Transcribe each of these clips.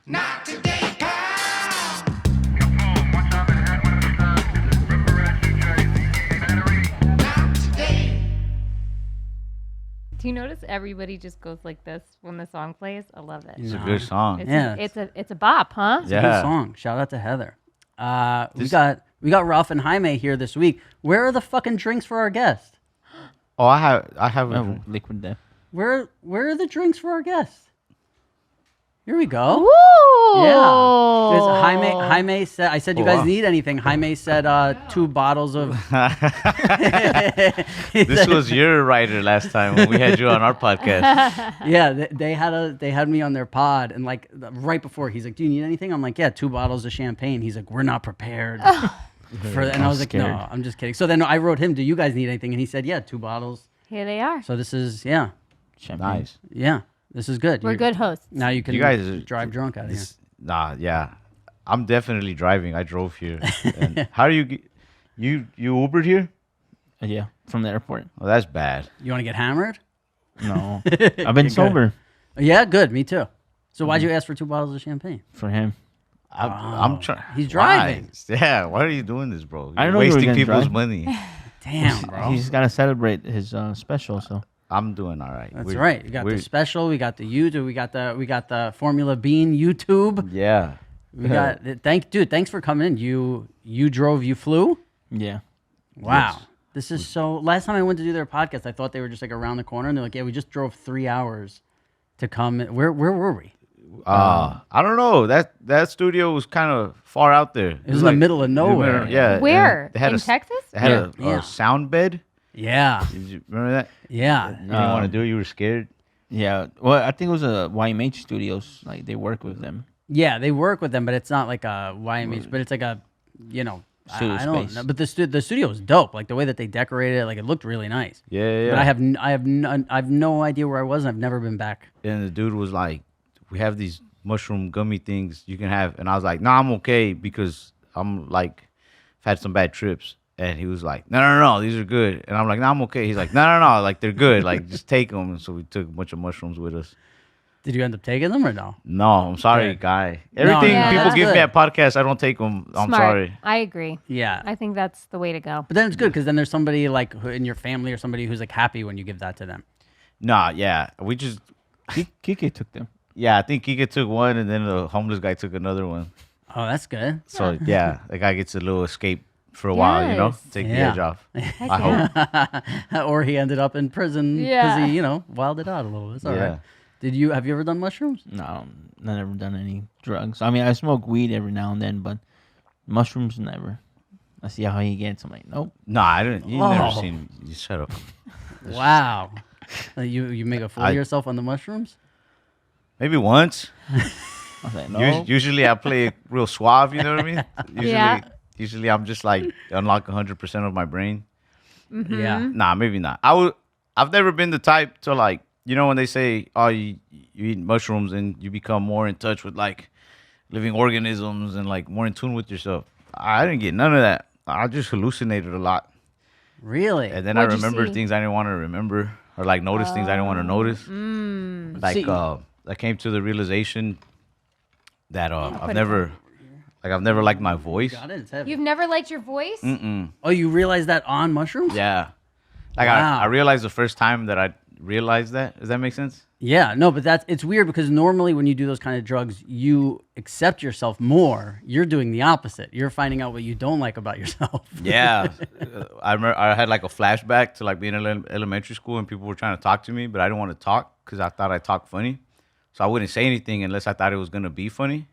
Not today, pal. Not today. Do you notice everybody just goes like this when the song plays? I love it. It's a good song. It's a bop, huh? It's a good song. Shout out to Heather. We got Ralph and Jaime here this week. Where are the fucking drinks for our guest? Oh, I have a liquid there. Where are the drinks for our guest? Here we go. Woo! Yeah. There's Jaime said, I said, you guys need anything? Jaime said 2 bottles of... This was your writer last time when we had you on our podcast. Yeah, they had me on their pod, and like right before, he's like, do you need anything? I'm like, yeah, 2 bottles of champagne. He's like, we're not prepared. For that. And I was like, no, I'm just kidding. So then I wrote him, do you guys need anything? And he said, yeah, 2 bottles. Here they are. So this is, yeah. Champagne. Nice. Yeah, this is good. We're good hosts. Now you can drive drunk out of here. Nah, yeah. I'm definitely driving. I drove here. And how do you Ubered here? Yeah, from the airport. Oh, that's bad. You want to get hammered? No. I've been sober. Yeah, good. Me too. So why'd you ask for 2 bottles of champagne? For him. I'm trying. He's driving. Yeah, why are you doing this, bro? I You're know you were wasting gonna people's drive. money. Damn, bro. He's got to celebrate his special, so. I'm doing all right. That's right. You got the special. We got the YouTube. We got the Formula Bean YouTube. Yeah. We got. Thanks for coming in. You drove. You flew. Yeah. Wow. Yes. This is so. Last time I went to do their podcast, I thought they were just like around the corner, and they're like, "Yeah, we just drove 3 hours to come." Where were we? I don't know. That studio was kind of far out there. It was in the middle of nowhere. Yeah. Where? They had In Texas? They had a sound bed. Yeah. Did you remember that? Yeah. You didn't want to do it. You were scared. Yeah. Well, I think it was a YMH Studios. Like, they work with them. Yeah, they work with them, but it's not like a YMH, but it's like a, Studio I don't space. know. But the studio was dope. Like the way that they decorated it, like it looked really nice. Yeah. But I have no idea where I was, and I've never been back. And the dude was like, "We have these mushroom gummy things you can have," and I was like, "No, I'm okay because I'm like, I've had some bad trips." And he was like, no, these are good. And I'm like, no, I'm okay. He's like, no, like they're good. Like just take them. And so we took a bunch of mushrooms with us. Did you end up taking them or no? No, I'm sorry, guy. Everything people that's give good. me at podcast, I don't take them. I'm Smart. sorry. I agree. Yeah. I think that's the way to go. But then it's good because then there's somebody like in your family or somebody who's like happy when you give that to them. Nah, yeah. We just, Kike took them. yeah, I think Kika took one and then the homeless guy took another one. Oh, that's good. So yeah, the guy gets a little escape for a while, Yes. take the edge off. I hope. Or he ended up in prison because Yeah. he, wilded out a little. It's all right. Yeah. Have you ever done mushrooms? No, I've never done any drugs. I mean, I smoke weed every now and then, but mushrooms, never. I see how he gets. I'm like, nope. Nah, I didn't. You never Oh. seen. You shut up. Wow. You make a fool of yourself on the mushrooms? Maybe once. I was like, no. Usually I play real suave. You know what I mean? Usually, Yeah. usually I'm just like unlock 100% of my brain. Yeah. Nah, maybe not. I've never been the type to like, when they say, oh, you eat mushrooms and you become more in touch with like living organisms and like more in tune with yourself. I didn't get none of that. I just hallucinated a lot. Really? And then What'd I you remember see? things I didn't want to remember or like notice things I didn't want to notice. Like See- I came to the realization that I've never liked my voice. Got it. It's heavy. You've never liked your voice? Oh, you realized that on mushrooms? Yeah. Like Wow. I realized the first time that I realized that. Does that make sense? Yeah, no, but it's weird because normally when you do those kind of drugs, you accept yourself more. You're doing the opposite. You're finding out what you don't like about yourself. Yeah. I remember I had like a flashback to like being in elementary school and people were trying to talk to me, but I didn't want to talk because I thought I talked funny. So I wouldn't say anything unless I thought it was going to be funny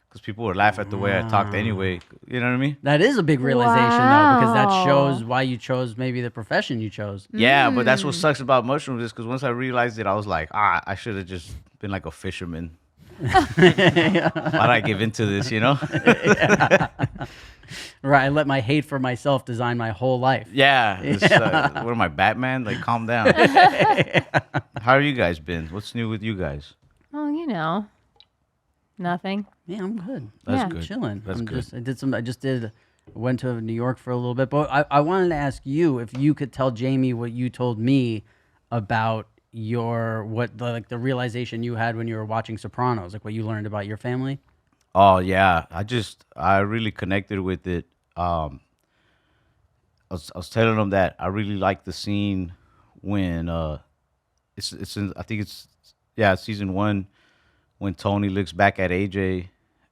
because people would laugh at the way I talked anyway. You know what I mean? That is a big realization, though, because that Wow. shows why you chose maybe the profession you chose. Yeah, but that's what sucks about mushrooms is because once I realized it, I was like, I should have just been like a fisherman. Why'd I give into this, Right, I let my hate for myself design my whole life. Yeah. What am I, Batman? Like, calm down. How have you guys been? What's new with you guys? Oh, nothing. Yeah, I'm good. That's I'm good. chilling. That's good. Went to New York for a little bit, but I wanted to ask you if you could tell Jamie what you told me about the realization you had when you were watching Sopranos, like what you learned about your family? Oh yeah, I really connected with it. I was telling them that I really like the scene when it's in, I think it's season 1 when Tony looks back at AJ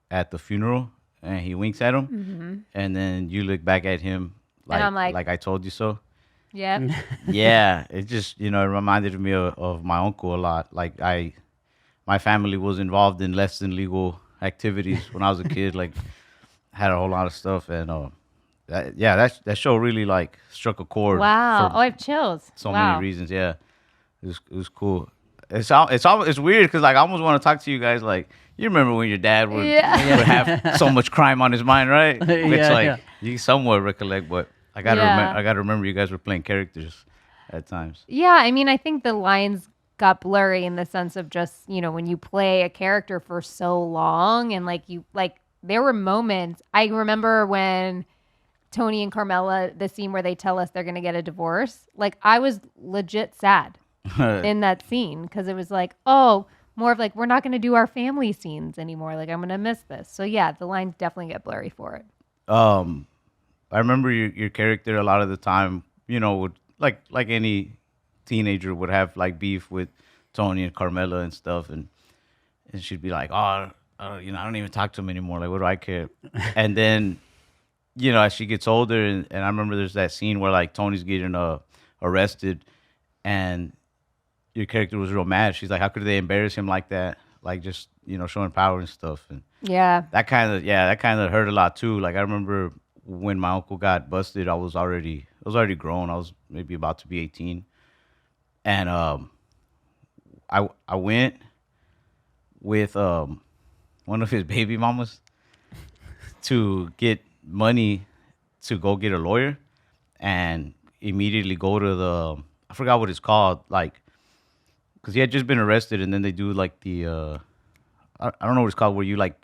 at the funeral and he winks at him, and then you look back at him And I'm like- I told you so. Yep. Yeah, it just it reminded me of my uncle a lot. Like my family was involved in less than legal activities when I was a kid. Like had a whole lot of stuff, and that show really like struck a chord. Wow. for Oh, I have chills. so Wow. many reasons. Yeah, it was cool. It's weird because like I almost want to talk to you guys. Like you remember when your dad would Yeah. would have so much crime on his mind, right? It's like yeah. you somewhat recollect, but I gotta Yeah. I gotta remember you guys were playing characters at times. Yeah, I mean, I think the lines got blurry in the sense of just, when you play a character for so long and there were moments. I remember when Tony and Carmela, the scene where they tell us they're going to get a divorce, like I was legit sad in that scene because it was like, oh, more of like, we're not going to do our family scenes anymore. Like I'm going to miss this. So yeah, the lines definitely get blurry for it. I remember your character a lot of the time, would like any teenager would have like beef with Tony and Carmela and stuff, and she'd be like, I don't even talk to him anymore. Like, what do I care? And then, as she gets older, and I remember there's that scene where like Tony's getting arrested, and your character was real mad. She's like, how could they embarrass him like that? Like just showing power and stuff, and Yeah. that kind of hurt a lot too. Like I remember when my uncle got busted, I was already grown. I was maybe about to be 18, and I went with one of his baby mamas to get money to go get a lawyer, and immediately go to I forgot what it's called, like because he had just been arrested, and then they do like the I don't know what it's called, where you like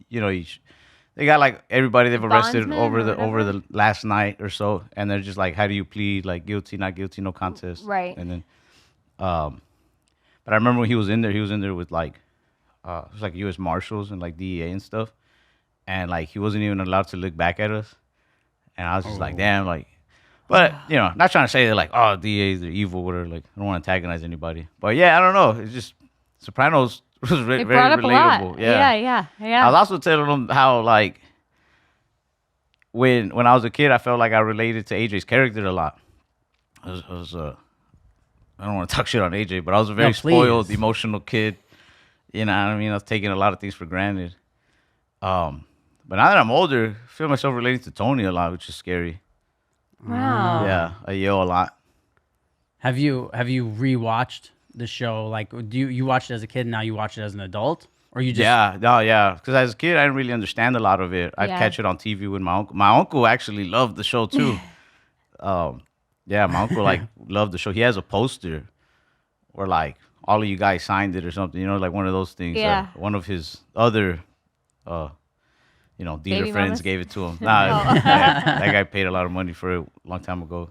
they got like everybody they've arrested Bondsman over or the last night or so, and they're just like, how do you plead? Like guilty, not guilty, no contest. Right. And then, but I remember when he was in there with like, it was like U.S. Marshals and like DEA and stuff, and like he wasn't even allowed to look back at us, and I was just like, damn, like, but not trying to say that like, oh, DEAs are evil, whatever. Like I don't want to antagonize anybody, but yeah, I don't know. It's just Sopranos was It very brought up relatable. a lot. Yeah. Yeah. I was also telling them how like when I was a kid, I felt like I related to AJ's character a lot. I don't want to talk shit on AJ, but I was a very No, please. spoiled, emotional kid. You know what I mean? I was taking a lot of things for granted. But now that I'm older, I feel myself relating to Tony a lot, which is scary. Wow. Yeah, I yell a lot. Have you rewatched the show? Like, do you watched it as a kid and now you watch it as an adult, or you just Yeah. Because as a kid, I didn't really understand a lot of it. I'd Yeah. catch it on TV with my uncle. My uncle actually loved the show too. Yeah, my uncle like loved the show. He has a poster where like all of you guys signed it or something. Like one of those things. Yeah. One of his other, dealer Baby friends mamas? gave it to him. Nah, that guy paid a lot of money for it a long time ago.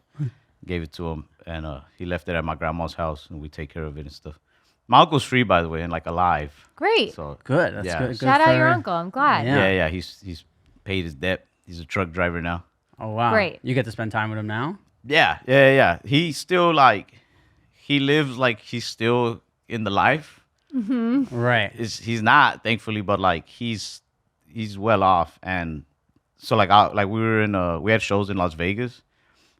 Gave it to him, and he left it at my grandma's house, and we take care of it and stuff. My uncle's free, by the way, and like alive. Great. So good? That's Yeah. good. Shout good out your for- uncle. I'm glad. Yeah. yeah, he's paid his debt. He's a truck driver now. Oh wow, Great. You get to spend time with him now. Yeah. He's still like, he lives like he's still in the life. Right. He's not, thankfully, but like he's well off, and so like we were in we had shows in Las Vegas,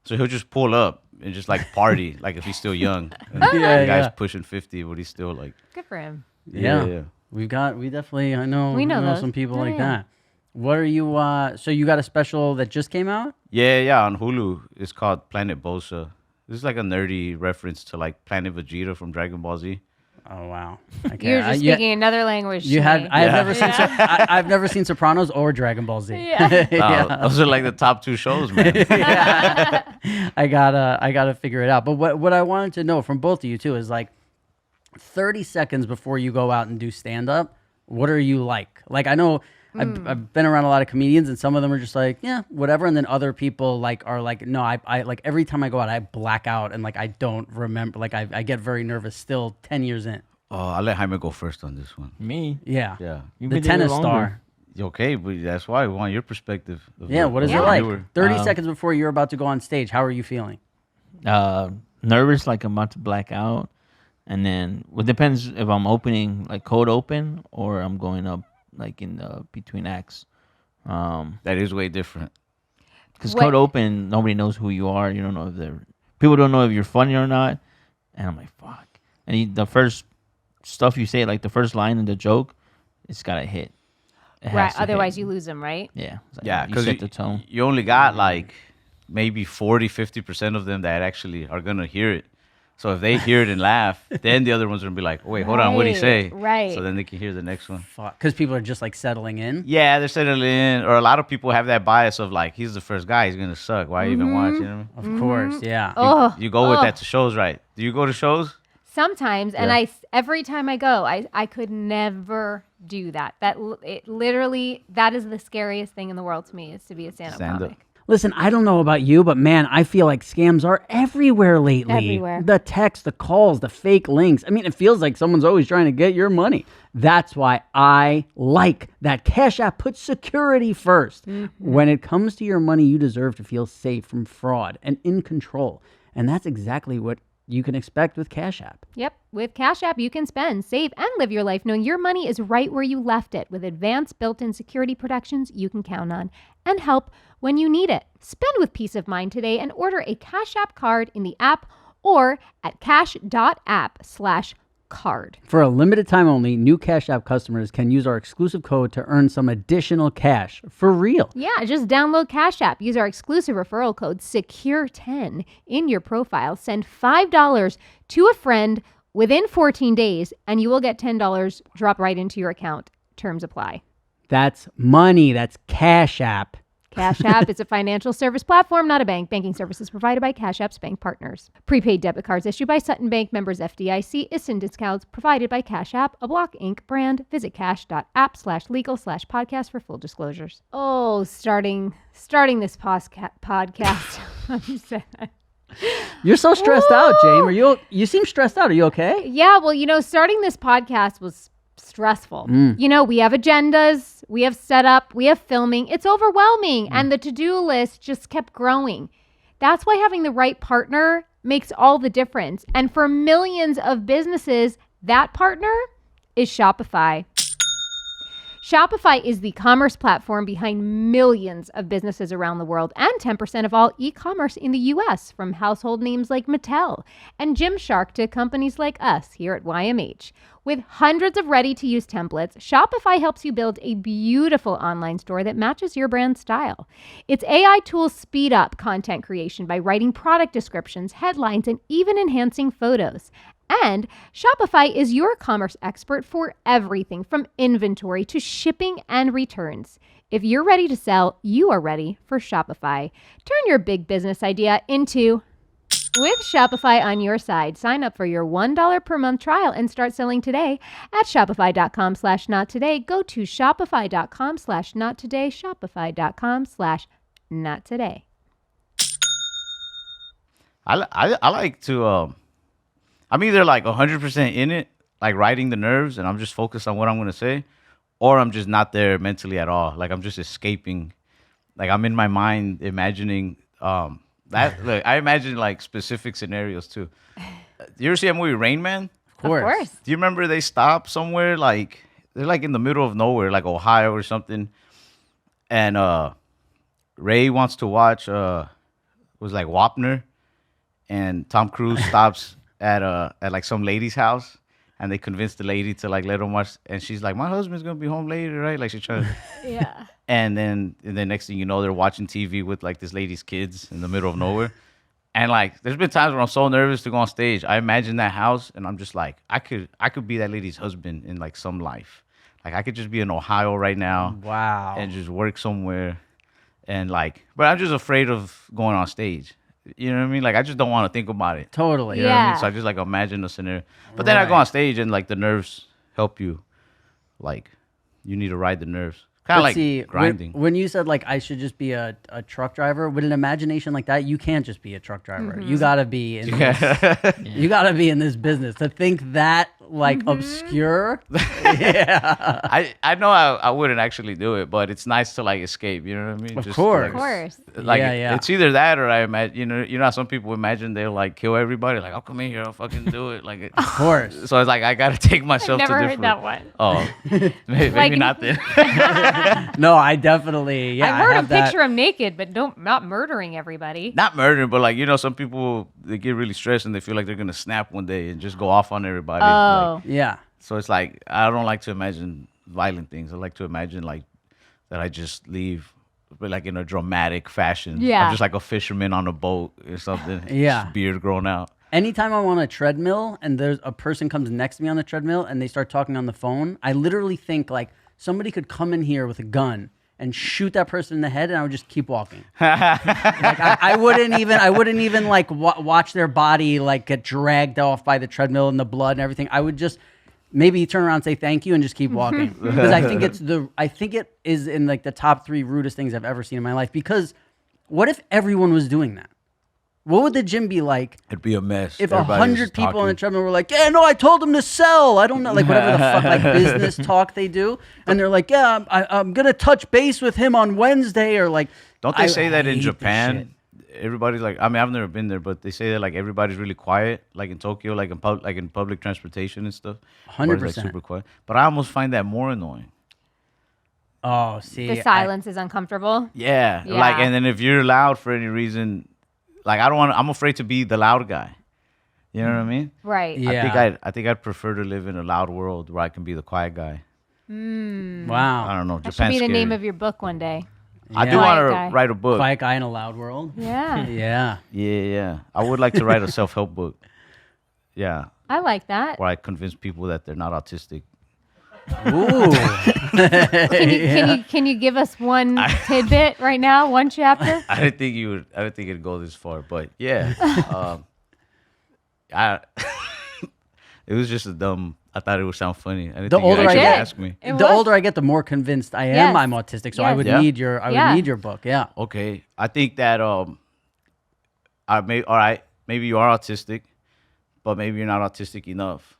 so he'll just pull up and just like party like if he's still young. And Yeah, the guy's yeah. pushing 50, but he's still like Good for him. Yeah. We definitely, I know, We know those. some people Yeah, like yeah. that. What are you, so you got a special that just came out? Yeah, on Hulu. It's called Planet Bosa. This is like a nerdy reference to like Planet Vegeta from Dragon Ball Z. Oh, wow. Okay. You're just speaking another language. You to had, me. I've never seen, I've never seen Sopranos or Dragon Ball Z. Yeah. Those are like the top 2 shows, man. I gotta figure it out. But what I wanted to know from both of you too is like 30 seconds before you go out and do stand up, what are you like? Like I know I've been around a lot of comedians, and some of them are just like, yeah, whatever. And then other people like are like, no, I like every time I go out, I black out and like I don't remember. Like I get very nervous still 10 years in. Oh, I'll let Jaime go first on this one. Me? Yeah. Yeah. You've The been doing it tennis longer. star. Okay, but that's why we want your perspective. Yeah. What is it Yeah. like? You were- 30 seconds before you're about to go on stage, how are you feeling? Nervous, like I'm about to black out. And then it depends if I'm opening like cold open or I'm going up like in the between acts. That is way different. Because What- cold open, nobody knows who you are. You don't know if they're people don't know if you're funny or not. And I'm like, fuck. And the first stuff you say, like the first line in the joke, it's gotta hit. It Right. has to Otherwise, hit. you lose them, right? Yeah. It's like, Yeah, you because set the tone. you only got like maybe 40-50% of them that actually are gonna hear it. So if they hear it and laugh, then the other ones are gonna be like, "Wait, hold on, what did he say?" Right. So then they can hear the next one. Because people are just like settling in. Yeah, they're settling in, or a lot of people have that bias of like, he's the first guy, he's gonna suck. Why even watch? You know what I mean? Of course. Yeah. Oh, You go with that to shows, right? Do you go to shows? Sometimes, and Yeah. every time I go, I could never do that. It literally, that is the scariest thing in the world to me, is to be a stand-up Stand-up. comic. Listen, I don't know about you, but man, I feel like scams are everywhere lately. Everywhere. The texts, the calls, the fake links. I mean, it feels like someone's always trying to get your money. That's why I like that Cash App puts security first. When it comes to your money, you deserve to feel safe from fraud and in control. And that's exactly what you can expect with Cash App. Yep. With Cash App, you can spend, save, and live your life knowing your money is right where you left it, with advanced built-in security protections you can count on, and help when you need it. Spend with peace of mind today and order a Cash App card in the app or at cash.app/card. For a limited time only, new Cash App customers can use our exclusive code to earn some additional cash for real. Yeah, just download Cash App. Use our exclusive referral code SECURE10 in your profile. Send $5 to a friend within 14 days, and you will get $10 drop right into your account. Terms apply. That's money. That's Cash App. Cash App is a financial service platform, not a bank. Banking services provided by Cash App's bank partners. Prepaid debit cards issued by Sutton Bank, members FDIC. Instant discounts provided by Cash App, a Block Inc. brand. Visit cash.app/legal/podcast for full disclosures. Oh, starting this podcast. I'm sad. You're so stressed out, James. You seem stressed out. Are you okay? Yeah, well, starting this podcast was stressful. We have agendas, we have setup, we have filming. It's overwhelming. And the to-do list just kept growing. That's why having the right partner makes all the difference. And for millions of businesses, that partner is Shopify. Shopify is the commerce platform behind millions of businesses around the world and 10% of all e-commerce in the US, from household names like Mattel and Gymshark to companies like us here at YMH. With hundreds of ready-to-use templates, Shopify helps you build a beautiful online store that matches your brand style. Its AI tools speed up content creation by writing product descriptions, headlines, and even enhancing photos. And Shopify is your commerce expert for everything from inventory to shipping and returns. If you're ready to sell, you are ready for Shopify. Turn your big business idea into with Shopify on your side. Sign up for your $1 per month trial and start selling today at shopify.com/nottoday. Go to shopify.com/nottoday, shopify.com/nottoday. I like to I'm either like 100% in it, like riding the nerves, and I'm just focused on what I'm gonna say, or I'm just not there mentally at all. Like I'm just escaping. Like I'm in my mind imagining that. Look, I imagine like specific scenarios too. You ever see that movie Rain Man? Of course. Do you remember they stop somewhere like they're like in the middle of nowhere, like Ohio or something, and Ray wants to watch was like Wapner, and Tom Cruise stops at like some lady's house, and they convince the lady to like let him watch, and she's like, my husband's gonna be home later, right? Like she's trying to, Yeah. and then next thing you know, they're watching TV with like this lady's kids in the middle of nowhere. And like there's been times where I'm so nervous to go on stage. I imagine that house, and I'm just like, I could be that lady's husband in like some life. Like I could just be in Ohio right now. Wow. And just work somewhere, and like, but I'm just afraid of going on stage. You know what I mean? Like I just don't want to think about it. Totally. You know what I mean? Yeah. So I just like imagine a scenario. But then I go on stage and like the nerves help you. Like you need to ride the nerves. Kind of But like see, grinding. when you said like I should just be a truck driver, with an imagination like that, you can't just be a truck driver. You gotta be in this, you gotta be in this business. To think that like obscure, yeah, I know I wouldn't actually do it, but it's nice to like escape. You know what I mean? Of Just, course. Of course. Like Yeah. it's either that or I imagine you know how some people imagine they'll like kill everybody. Like I'll come in here, I'll fucking do it. Like of course. so it's like I gotta take myself Never to heard different. that one. Oh, maybe Like- not then. No, I definitely, yeah, I've heard have him that. picture him naked, but not murdering everybody. Not murdering, but like you know, some people they get really stressed and they feel like they're gonna snap one day and just go off on everybody. Oh. Like, Yeah. so it's like I don't like to imagine violent things. I like to imagine like that I just leave, but like in a dramatic fashion. Yeah. I'm just like a fisherman on a boat or something. Yeah. Just beard grown out. Anytime I'm on a treadmill and there's a person comes next to me on the treadmill and they start talking on the phone, I literally think like somebody could come in here with a gun and shoot that person in the head, and I would just keep walking. Like I wouldn't even like watch their body like get dragged off by the treadmill and the blood and everything. I would just maybe turn around and say thank you and just keep walking because I think it is in like the top 3 rudest things I've ever seen in my life. Because what if everyone was doing that? What would the gym be like It'd be a mess. if Everybody's 100 people talking. on the treadmill were like, yeah, no, I told them to sell. I don't know, like whatever the fuck like business talk they do, and they're like, yeah, I'm gonna touch base with him on Wednesday, or like, Don't they I say that hate in this Japan? Everybody's like, I mean, I've never been there, but they say that like everybody's really quiet, like in Tokyo, like in public transportation and stuff. 100%. Like super quiet. But I almost find that more annoying. Oh, see, The silence is uncomfortable. Yeah. Yeah. Like, and then if you're loud for any reason, like I'm afraid to be the loud guy. You know what I mean? Right. Yeah. I think I'd prefer to live in a loud world where I can be the quiet guy. Wow, I don't know. That should Japan's be the scary. name of your book one day. I do Yeah. want Quiet guy. to write a book. quiet guy in a loud world. Yeah. Yeah, Yeah. I would like to write a self-help book. Yeah. I like that. Where I convince people that they're not autistic. ooh, Can you give us one tidbit right now? One chapter? I didn't think it'd go this far, but yeah. It was just I thought it would sound funny. I didn't The think you'd older I actually get- ask me. It the was. older I get, the more convinced I am Yes. I'm autistic. So I Yes. would Yeah. need your Yeah. would need your book. Yeah. Okay, I think that maybe you are autistic, but maybe you're not autistic enough.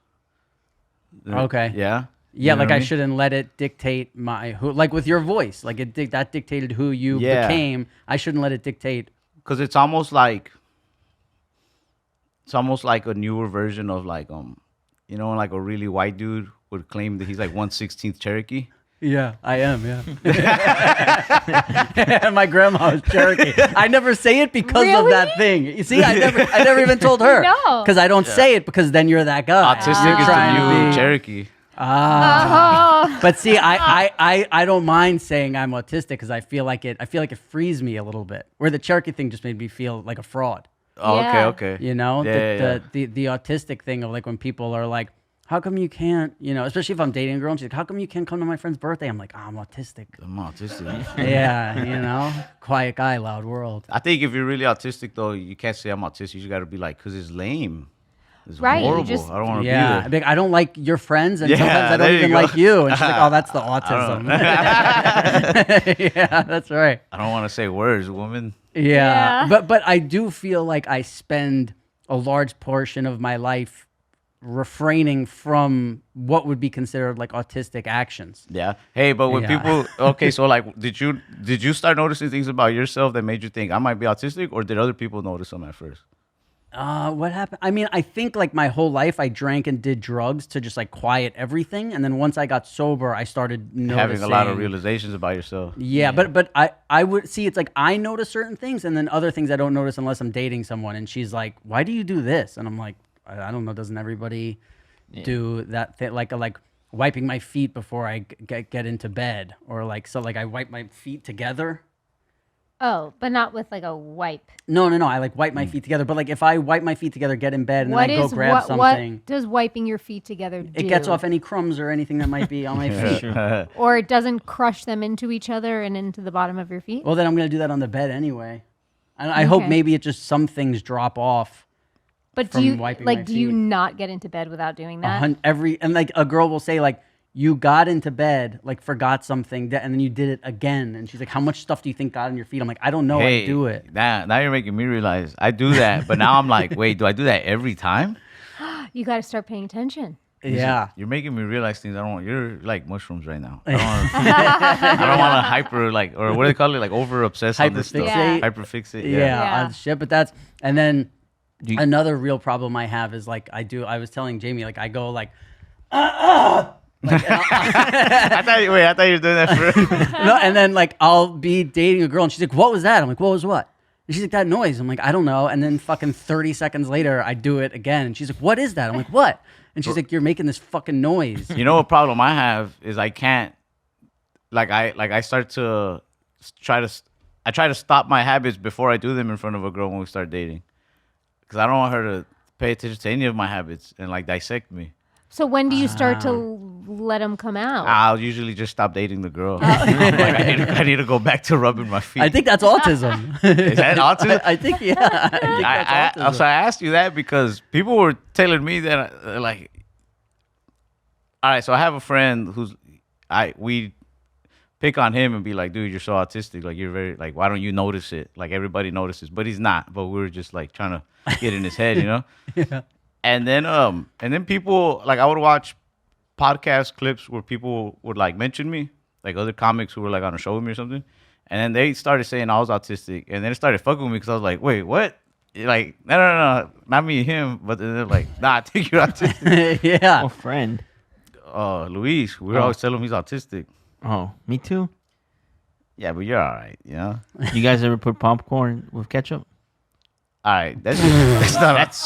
Okay. Yeah. Yeah, You know like what I mean? shouldn't let it dictate like with your voice, like that dictated who you Yeah. became. I shouldn't let it dictate. Because it's almost like a newer version of like you know, like a really white dude would claim that he's like 1/16th Cherokee. Yeah, I am. Yeah. My grandma was Cherokee. I never say it because of Really? that thing. You see, I never even told her. No. Because I don't say it because then you're that guy. Autistic You're is trying the to new be- Cherokee. Oh. But see, I don't mind saying I'm autistic because I feel like it frees me a little bit. Where the Cherokee thing just made me feel like a fraud. Oh, Yeah. okay. You know, Yeah, the autistic thing of like when people are like, how come you can't, you know, especially if I'm dating a girl and she's like, how come you can't come to my friend's birthday? I'm like, I'm autistic. I'm autistic. Yeah, you know, quiet guy, loud world. I think if you're really autistic, though, you can't say I'm autistic. You got to be like, because it's lame. It's Right, you horrible. just- I don't want to Yeah, be there. I don't like your friends, and Yeah, sometimes I there don't you even go. like you. And she's like, oh, that's the autism. Yeah, that's right. I don't want to say words, woman. Yeah. Yeah. But I do feel like I spend a large portion of my life refraining from what would be considered like autistic actions. Yeah. Hey, but when Yeah. people, okay, so like, did you start noticing things about yourself that made you think I might be autistic, or did other people notice them at first? What happened? I mean, I think like my whole life I drank and did drugs to just like quiet everything, and then once I got sober, I started noticing Having a lot of realizations about yourself. Yeah, but I would see it's like I notice certain things, and then other things I don't notice unless I'm dating someone, and she's like, "Why do you do this?" And I'm like, I don't know. Doesn't everybody do that thing? Like wiping my feet before I get into bed, or like I wipe my feet together. Oh, but not with like a wipe. No. I like wipe my feet together, but like if I wipe my feet together, get in bed, and What then I go is grab something, what does wiping your feet together do? it gets off any crumbs or anything that might be on my feet. Or it doesn't crush them into each other and into the bottom of your feet? Well, then I'm gonna do that on the bed anyway. And I hope Okay. maybe it just some things drop off. But from do you wiping my do you feet. not get into bed without doing that? And like a girl will say like, you got into bed, like forgot something, and then you did it again. And she's like, how much stuff do you think got on your feet? I'm like, I don't know. I do it. Now you're making me realize I do that, but now I'm like, wait, do I do that every time? You got to start paying attention. Yeah. You're making me realize things I don't want. You're like mushrooms right now. I don't want to hyper, like, or what do they call it? Like over obsess on this stuff. Yeah. Hyperfixate. Yeah, Yeah. on shit. But that's, and then another real problem I have is like, I was telling Jamie, like, I go like, like, I thought you were doing that for. no, and then like I'll be dating a girl and she's like, what was that? I'm like, what was what? And she's like, that noise. I'm like, I don't know. And then fucking 30 seconds later, I do it again. And she's like, what is that? I'm like, what? And she's like, you're making this fucking noise. You know what problem I have is I can't, I start to try to stop my habits before I do them in front of a girl when we start dating, because I don't want her to pay attention to any of my habits and like dissect me. So when do you start to let them come out? I'll usually just stop dating the girl. I need to go back to rubbing my feet. I think that's autism. Is that autism? I think, yeah. I think that's autism. So I asked you that because people were telling me that like, all right, so I have a friend we pick on him and be like, dude, you're so autistic. Like, you're very, like, why don't you notice it? Like, everybody notices, but he's not. But we were just like trying to get in his head, you know? Yeah. And then people, like, I would watch podcast clips where people would like mention me, like other comics who were like on a show with me or something. And then they started saying I was autistic, and then it started fucking with me because I was like, wait, what? Like, no, not me and him. But then they're like, nah, I think you're autistic. Yeah. Oh, friend. Luis, we always tell him he's autistic. Oh, me too. Yeah, but you're all right, you know? You guys ever put popcorn with ketchup? All right, that's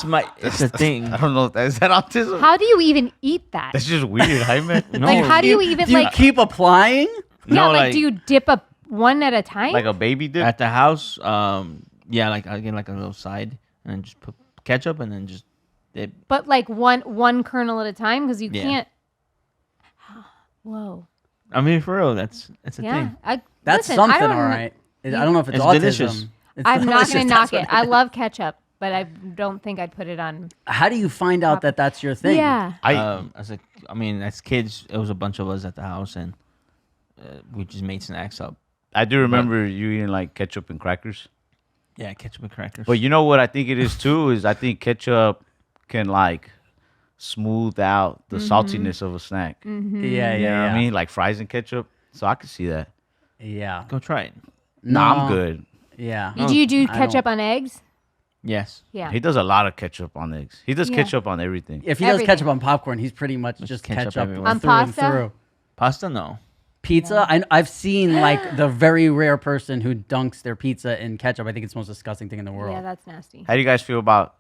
not. It's a thing. I don't know. Is that autism? How do you even eat that? That's just weird, Jaime. No, Like, how do you even Do you like? keep applying? Yeah, no, like, do you dip up one at a time? Like a baby dip. at the house? Yeah, like I get like a little side and just put ketchup and then just dip. But like one kernel at a time, because you Yeah. can't. Whoa. I mean, for real, that's a Yeah. thing. That's Listen, something, I don't, all right. I don't know if it's It's autism. delicious. It's I'm not delicious, going to knock that's it. what I love ketchup, but I don't think I'd put it on. How do you find out that that's your thing? Yeah. As kids, it was a bunch of us at the house, and we just made snacks up. I do remember you eating like ketchup and crackers. Yeah, ketchup and crackers. But you know what I think it is too is I think ketchup can like smooth out the saltiness of a snack. Yeah, You yeah, know what I yeah. mean? Like fries and ketchup. So I could see that. Yeah. Go try it. No, I'm good. Yeah. Do you do I ketchup don't- on eggs? Yes. Yeah. He does a lot of ketchup on eggs. He does Yeah. ketchup on everything. If he does Everything. ketchup on popcorn, he's pretty much just ketchup ketchup everywhere. On through and pasta? through. Pasta, no. Pizza, I've seen like the very rare person who dunks their pizza in ketchup. I think it's the most disgusting thing in the world. Yeah, that's nasty. How do you guys feel about?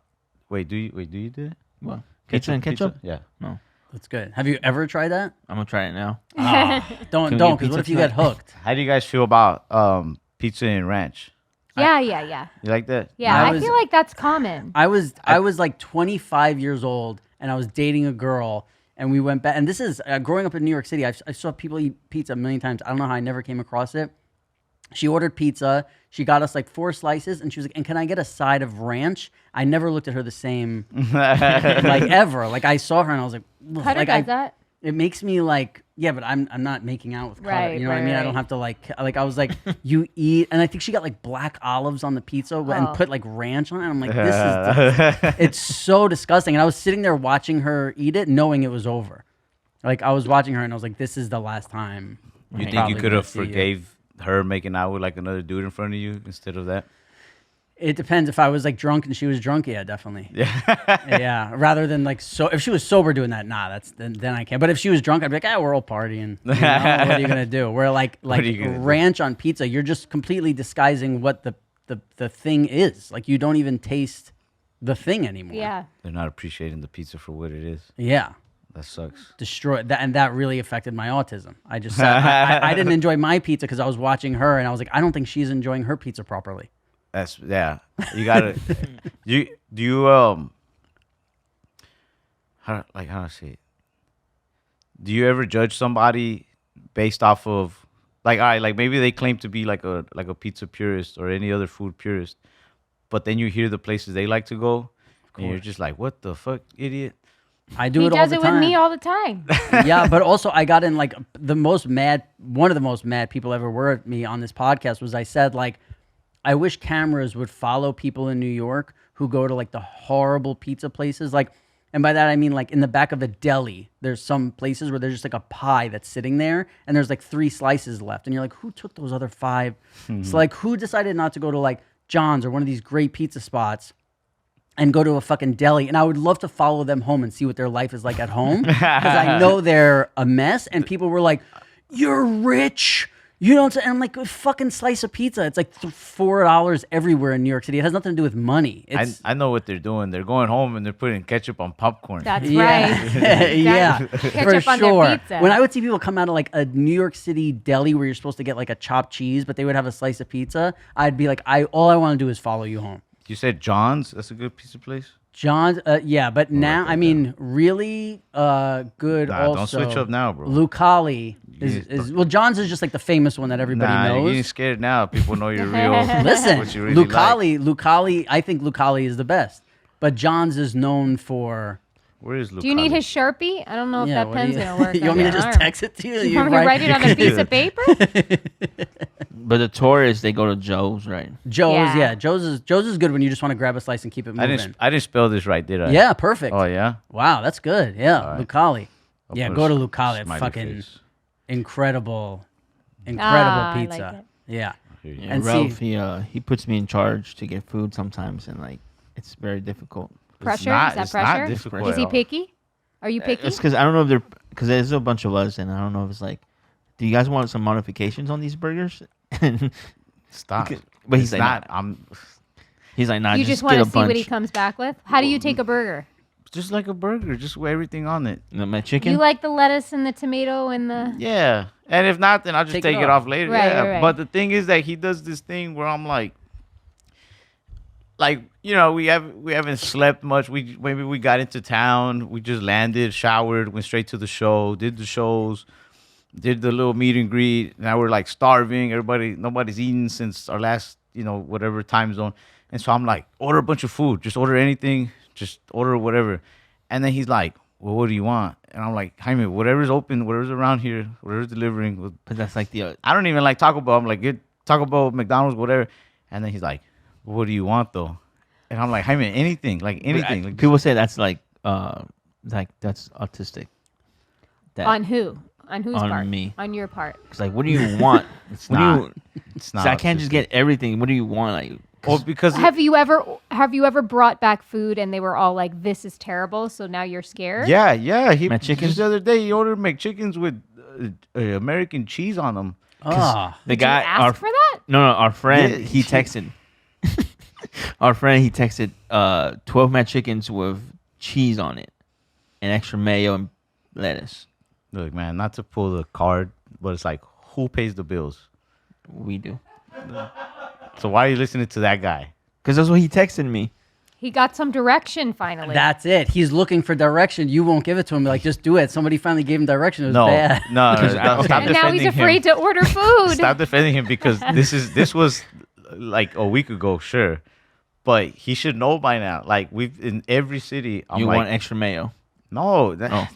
Wait, do you do that? What? Pizza and ketchup? Yeah. No. That's good. Have you ever tried that? I'm gonna try it now. Don't, we don't, get because what pizza if you get tonight? hooked? How do you guys feel about pizza and ranch? Yeah. You like that? Yeah, I I was- feel like that's common. I was like 25 years old, and I was dating a girl, and we went back. And this is growing up in New York City. I saw people eat pizza a million times. I don't know how I never came across it. She ordered pizza. She got us like 4 slices, and she was like, "And can I get a side of ranch?" I never looked at her the same, like ever. Like I saw her, and I was like, "Ugh." Cutter like does that. It makes me like, yeah, but I'm not making out with Cutter. Right, You know what I right, mean? I right. don't have to like I was like, you eat, and I think she got like black olives on the pizza and Oh. put like ranch on it. I'm like, this is it's so disgusting. And I was sitting there watching her eat it, knowing it was over. Like I was watching her, and I was like, this is the last time. You I'm think probably you could gonna have see you. forgave her making out with like another dude in front of you instead of that? It depends. If I was like drunk and she was drunk, yeah, definitely. Yeah. Yeah, rather than like if she was sober doing that, nah, then I can't. But if she was drunk, I'd be like, we're all partying. You know, what are you gonna do? We're like are you gonna do? ranch on pizza. You're just completely disguising what the thing is. Like you don't even taste the thing anymore. Yeah. They're not appreciating the pizza for what it is. Yeah. That sucks. Destroy that, and that really affected my autism. I just I didn't enjoy my pizza because I was watching her, and I was like, I don't think she's enjoying her pizza properly. That's yeah. You gotta. do you how do I say it? Do you ever judge somebody based off of like all right, like maybe they claim to be like a pizza purist or any other food purist, but then you hear the places they like to go, and you're just like, what the fuck, idiot? I do He it all does the it time. with me all the time. Yeah, but also I got in like one of the most mad people ever were at me on this podcast was I said like, I wish cameras would follow people in New York who go to like the horrible pizza places. Like, and by that I mean like in the back of a deli, there's some places where there's just like a pie that's sitting there and there's like 3 slices left. And you're like, who took those other 5? So like who decided not to go to like John's or one of these great pizza spots and go to a fucking deli? And I would love to follow them home and see what their life is like at home because I know they're a mess. And people were like, you're rich. You know what I'm saying? And I'm like, a fucking slice of pizza. It's like $4 everywhere in New York City. It has nothing to do with money. It's, I know what they're doing. They're going home and they're putting ketchup on popcorn. That's yeah. right. Yeah, Ketchup for on their sure. pizza. When I would see people come out of like a New York City deli where you're supposed to get like a chopped cheese, but they would have a slice of pizza, I'd be like, all I want to do is follow you home. You said John's? That's a good pizza place? John's, yeah, but now, I mean, really good Nah, also. don't switch up now, bro. Lucali is well, John's is just like the famous one that everybody Nah, you're getting knows. scared now. People know you're real. Listen, what you really like. Lucali, I think Lucali is the best, but John's is known for. Where is Lucali? Do you need his Sharpie? I don't know if Yeah, that what do pen's you- going to work. You on want me to your just arm. text it to you? You want me to write it on a piece of paper? But the tourists, they go to Joe's, right? Joe's, Yeah. Joe's is good when you just want to grab a slice and keep it I moving. didn't spell this right, did I? Yeah, perfect. Oh, yeah? Wow, that's good. Yeah, right. Lucali. I'll Yeah, put go a to Lucali. It's smiley fucking face. incredible Ah, I like pizza. it. Yeah. Here you Yeah, And Ralph, see- he puts me in charge to get food sometimes, and like it's very difficult. Pressure? Not, Is that it's pressure? Not difficult Is he at all. picky? Are you picky? It's because I don't know if they're because there's a bunch of us, and I don't know if it's like, do you guys want some modifications on these burgers? Stop. But he's It's like, not. he's like, nah, You just just want get to a see what he bunch. comes back with? How do you take a burger? Just like a burger, just with everything on it. My chicken. You like the lettuce and the tomato and the... Yeah. And if not, then I'll just Take take it it off. off later. Right, yeah. right, right. But the thing is that he does this thing where I'm like, we haven't slept much. Maybe we got into town. We just landed, showered, went straight to the show, did the shows, did the little meet and greet. Now we're like starving. Nobody's eaten since our last, whatever time zone. And so I'm like, order a bunch of food. Just order anything. Just order whatever. And then he's like, well, what do you want? And I'm like, Jaime, whatever's open, whatever's around here, whatever's delivering. But that's like the I don't even like Taco Bell. I'm like, get Taco Bell, McDonald's, whatever. And then he's like, what do you want though? And I'm like, Jaime, anything, like anything. Like, people say that's like that's autistic. That, On who? On whose On part? me. On your part. It's like, what do you want? It's What do not. you- It's So not. I can't just get everything. What do you want? Like, Well, because Have you ever brought back food and they were all like, this is terrible, so now you're scared? yeah. McChickens? Just the other day he ordered McChickens with American cheese on them. Ah, the Did you guy, ask for that? no, our friend, Yeah, he texted. Our friend, he texted 12 McChickens with cheese on it, and extra mayo and lettuce. Look, man, not to pull the card, but it's like, who pays the bills? We do, So why are you listening to that guy? because that's what he texted me. He got some direction finally. that's it. He's looking for direction. You won't give it to him. Like, just do it. Somebody finally gave him direction. It was No, bad. no, Okay. stop and now he's defending afraid him. to order food. Stop defending him because this was like a week ago, sure, but he should know by now. Like we've in every city. I'm You like, want extra mayo? no, that, Oh.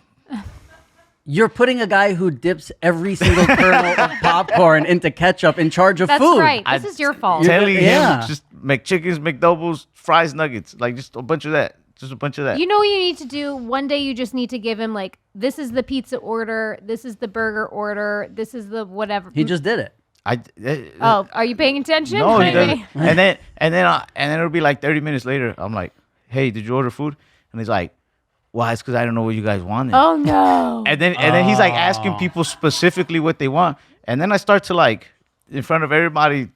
You're putting a guy who dips every single kernel of popcorn into ketchup in charge of That's food. right. This I- is your fault. telling Yeah. him just McChickens, McDoubles, fries, nuggets, like just a bunch of that, just a bunch of that. You know what you need to do? One day you just need to give him like, this is the pizza order, this is the burger order, this is the whatever. He just did it. Oh, are you paying attention? no, he Maybe. doesn't. and then it'll be like 30 minutes later. I'm like, hey, did you order food? And he's like, well, it's because I don't know what you guys wanted. Oh no. And then he's like asking people specifically what they want. And then I start to like, in front of everybody,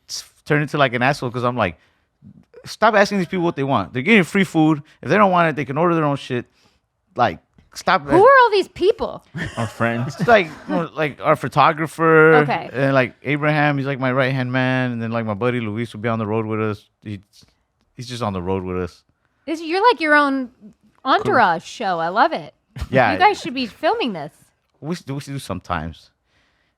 turn into like an asshole because I'm like, stop asking these people what they want. They're getting free food. If they don't want it, they can order their own shit. Like, stop. Who are all these people? Our friends. It's like, like our photographer. Okay. And like Abraham, he's like my right hand man. And then like my buddy Luis will be on the road with us. He's just on the road with us. You're like your own entourage show. I love it. Yeah. You guys should be filming this. We should do sometimes.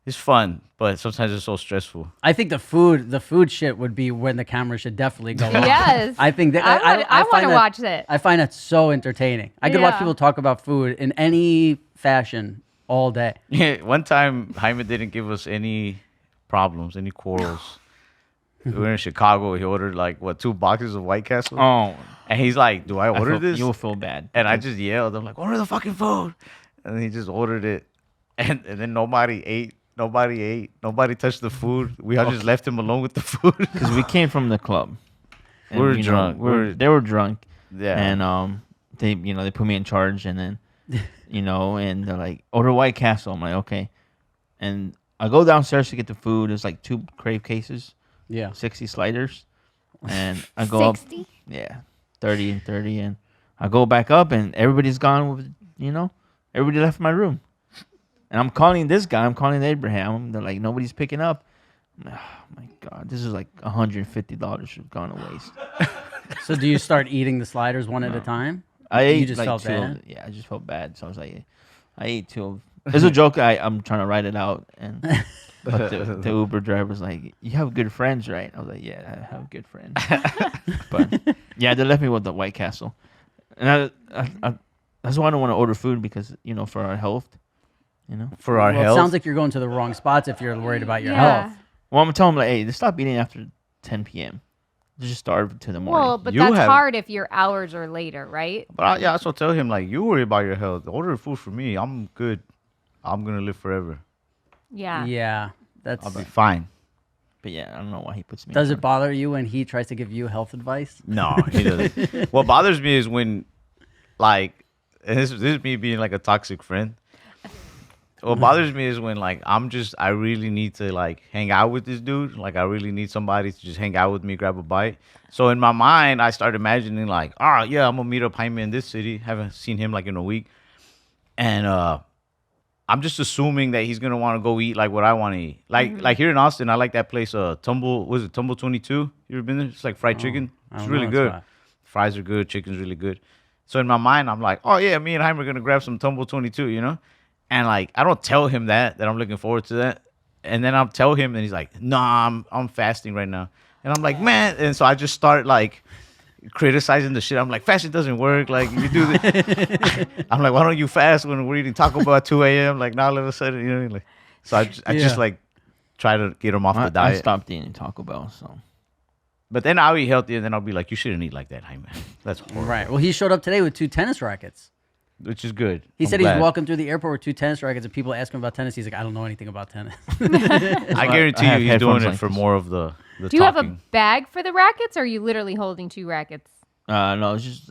It's fun, but sometimes it's so stressful. I think the food shit would be when the camera should definitely go on. Yes. I think that I want find to that- watch it. I find that so entertaining. I could watch Yeah. people talk about food in any fashion all day. Yeah, one time Jaime didn't give us any problems, any quarrels. We were in Chicago. He ordered like 2 boxes of White Castle, Oh, and he's like, "Do I order this?" You'll feel bad. And I just yelled. I'm like, "Order the fucking food!" And he just ordered it, and then nobody ate. Nobody touched the food. We all just left him alone with the food. Because we came from the club. We were you know, drunk. they were drunk. Yeah. And they put me in charge, and then and they're like, order White Castle. I'm like, okay. And I go downstairs to get the food. There's like 2 crave cases, Yeah. 60 sliders, and I go up, 60? yeah, 30 and 30, and I go back up, and everybody's gone with everybody left my room. And I'm calling this guy. I'm calling Abraham. They're like, nobody's picking up. I'm like, oh my God, this is like $150 have gone to waste. So do you start eating the sliders one at a time? I You ate just like felt 2 bad? Yeah, I just felt bad. So I was like, I ate 2 It's a joke. I'm trying to write it out. But the Uber driver's like, you have good friends, right? I was like, yeah, I have good friends. But yeah, they left me with the White Castle. And that's why I don't want to order food because, for our health. For our Well, it health. sounds like you're going to the wrong spots if you're worried about your Yeah. health. Well, I'm gonna tell them like, hey, just stop eating after 10 p.m. Just starve to the morning. Well, but You that's have- hard if your hours are later, right? But I also tell him like, you worry about your health. Order food for me. I'm good. I'm gonna live forever. Yeah. Yeah. That's. I'll be fine. But yeah, I don't know why he puts me. Does in it bother you when he tries to give you health advice? No, he doesn't. What bothers me is when, like, and this is me being like a toxic friend. What bothers me is when like I really need to like hang out with this dude. Like I really need somebody to just hang out with me, grab a bite. So in my mind, I start imagining like, oh yeah, I'm gonna meet up Jaime in this city. Haven't seen him like in a week, and I'm just assuming that he's gonna want to go eat like what I want to eat. Like here in Austin, I like that place. Tumble 22? You ever been there? It's like fried chicken. I It's don't really know, good. it's Fries are good. Chicken's really good. So in my mind, I'm like, oh yeah, me and Jaime are gonna grab some Tumble 22, And like, I don't tell him that I'm looking forward to that. And then I'll tell him, and he's like, nah, I'm fasting right now. And I'm like, man. And so I just start like criticizing the shit. I'm like, fasting doesn't work. Like you do this. I'm like, why don't you fast when we're eating Taco Bell at 2 a.m.? Like now all of a sudden, like. So I just Yeah. like try to get him off the I diet. stopped eating Taco Bell, so. But then I'll eat healthy, and then I'll be like, you shouldn't eat like that, Jaime. That's horrible. Right. Well, he showed up today with 2 tennis rackets. Which is good. He I'm said glad. he's walking through the airport with 2 tennis rackets, and people ask him about tennis. He's like, I don't know anything about tennis. I guarantee I have you he's doing headphones it like for this. more of the Do you have a talking. bag for the rackets, or are you literally holding 2 rackets? No, it's just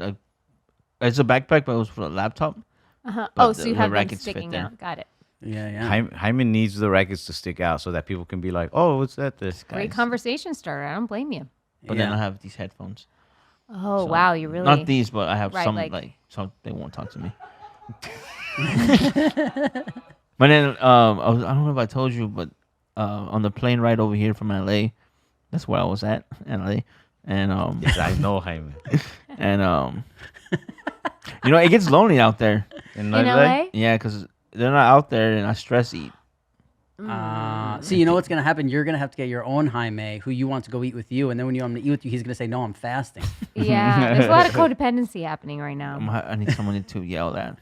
it's a backpack, but it was for a laptop. Uh-huh. But Oh, so you the have them rackets fit sticking there. out. Got it. yeah. Jaime needs the rackets to stick out so that people can be like, oh, what's that? This Great Guys. conversation starter. I don't blame you. But then I have these headphones. Oh, So, wow. You really. Not these, but I have Right, some like- so they won't talk to me. But then I don't know if I told you, but on the plane ride over here from LA, that's where I was at in LA, and Yes, I know Jaime. and it gets lonely out there. In In LA? LA? Yeah, because they're not out there, and I stress eat. See, you know what's going to happen? You're going to have to get your own Jaime who you want to go eat with you. And then when you want him to eat with you, he's going to say, no, I'm fasting. Yeah. There's a lot of codependency happening right now. I need someone to yell at.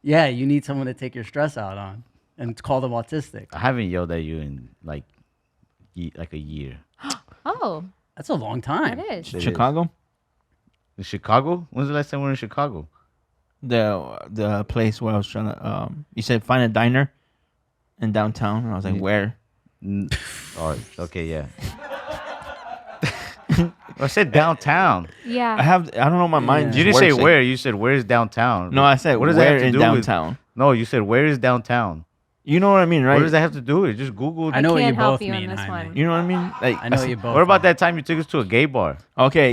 Yeah, you need someone to take your stress out on and call them autistic. I haven't yelled at you in like a year. Oh, That's a long time. that is. It is. Chicago, In Chicago? When's the last time we were in Chicago? the place where I was trying to. You said find a diner in downtown, and I was like, where? Oh, okay, yeah. I said downtown. Yeah. I don't know. My mind. You just didn't say works like- where. You said where's downtown. No, I said what does where that have to in do downtown. with? No, you said where is downtown. You know what I mean, right? What does that have to do with it? Just Google. I know what you can't help both you on mean, this Jaime. one. You know what I mean? Like I know what you both What about mean. that time you took us to a gay bar? Okay,